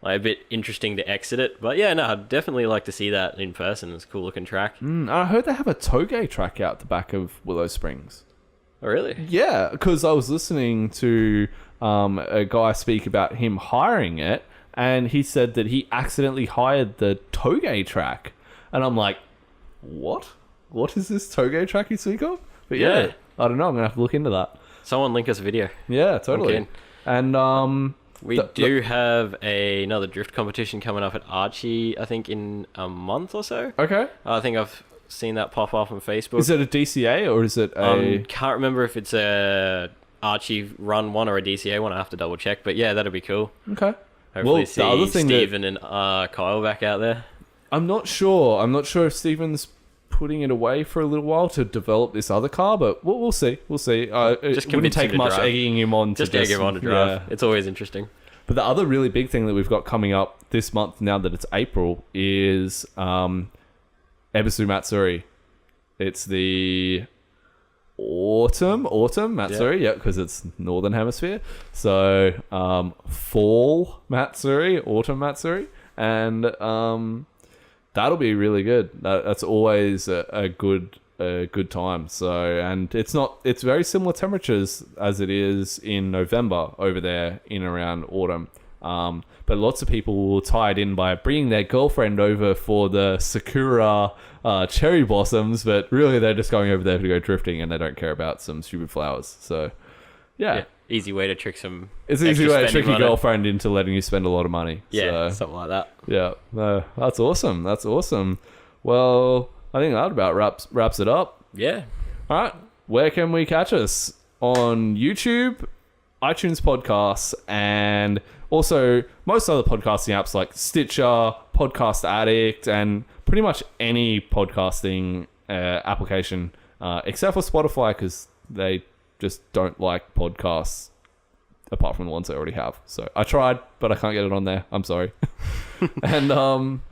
a bit interesting to exit it. But yeah, no, I'd definitely like to see that in person. It's a cool looking track. I heard they have a toge track out the back of Willow Springs. Oh, really? Yeah, because I was listening to a guy speak about him hiring it, and he said that he accidentally hired the toge track. And I'm like, what? What is this toge track you speak of? But yeah, I don't know. I'm going to have to look into that. Someone link us a video. Yeah, totally. And we do have another drift competition coming up at Archie, I think, in a month or so. Okay. I think I've seen that pop off on Facebook. Is it a DCA or is it a... can't remember if it's a Archie run one or a DCA one. I have to double check. But yeah, that'll be cool. Okay. Hopefully see Stephen and Kyle back out there. I'm not sure. I'm not sure if Stephen's putting it away for a little while to develop this other car, but we'll see. We'll see. It wouldn't take much egging him on to egg him on to drive. Yeah. It's always interesting. But the other really big thing that we've got coming up this month, now that it's April, is Ebisu Matsuri. It's the autumn Matsuri, yeah, because it's Northern Hemisphere. So fall Matsuri, autumn Matsuri, and that'll be really good. That's always a good time. So, and it's very similar temperatures as it is in November over there in around autumn. But lots of people will tie it in by bringing their girlfriend over for the sakura cherry blossoms, but really they're just going over there to go drifting and they don't care about some stupid flowers. So, yeah. Easy way to trick some. It's an easy way to trick your girlfriend into letting you spend a lot of money. Yeah, something like that. Yeah, no, that's awesome. That's awesome. Well, I think that about wraps it up. Yeah. All right. Where can we catch us? On YouTube, iTunes podcasts, and also most other podcasting apps like Stitcher, Podcast Addict, and pretty much any podcasting application except for Spotify, because they just don't like podcasts apart from the ones I already have. So I tried, but I can't get it on there. I'm sorry. And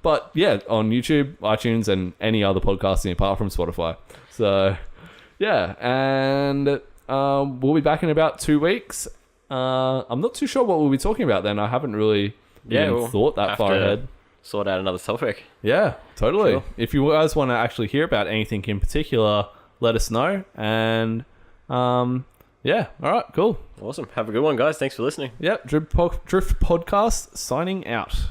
but yeah, on YouTube, iTunes, and any other podcasting apart from Spotify. So yeah, and we'll be back in about 2 weeks. I'm not too sure what we'll be talking about then. I haven't really thought that far ahead. Sort out another topic. Yeah, totally. Sure. If you guys want to actually hear about anything in particular, let us know. And yeah, all right, cool. Awesome. Have a good one, guys. Thanks for listening. Yep, Drift Podcast signing out.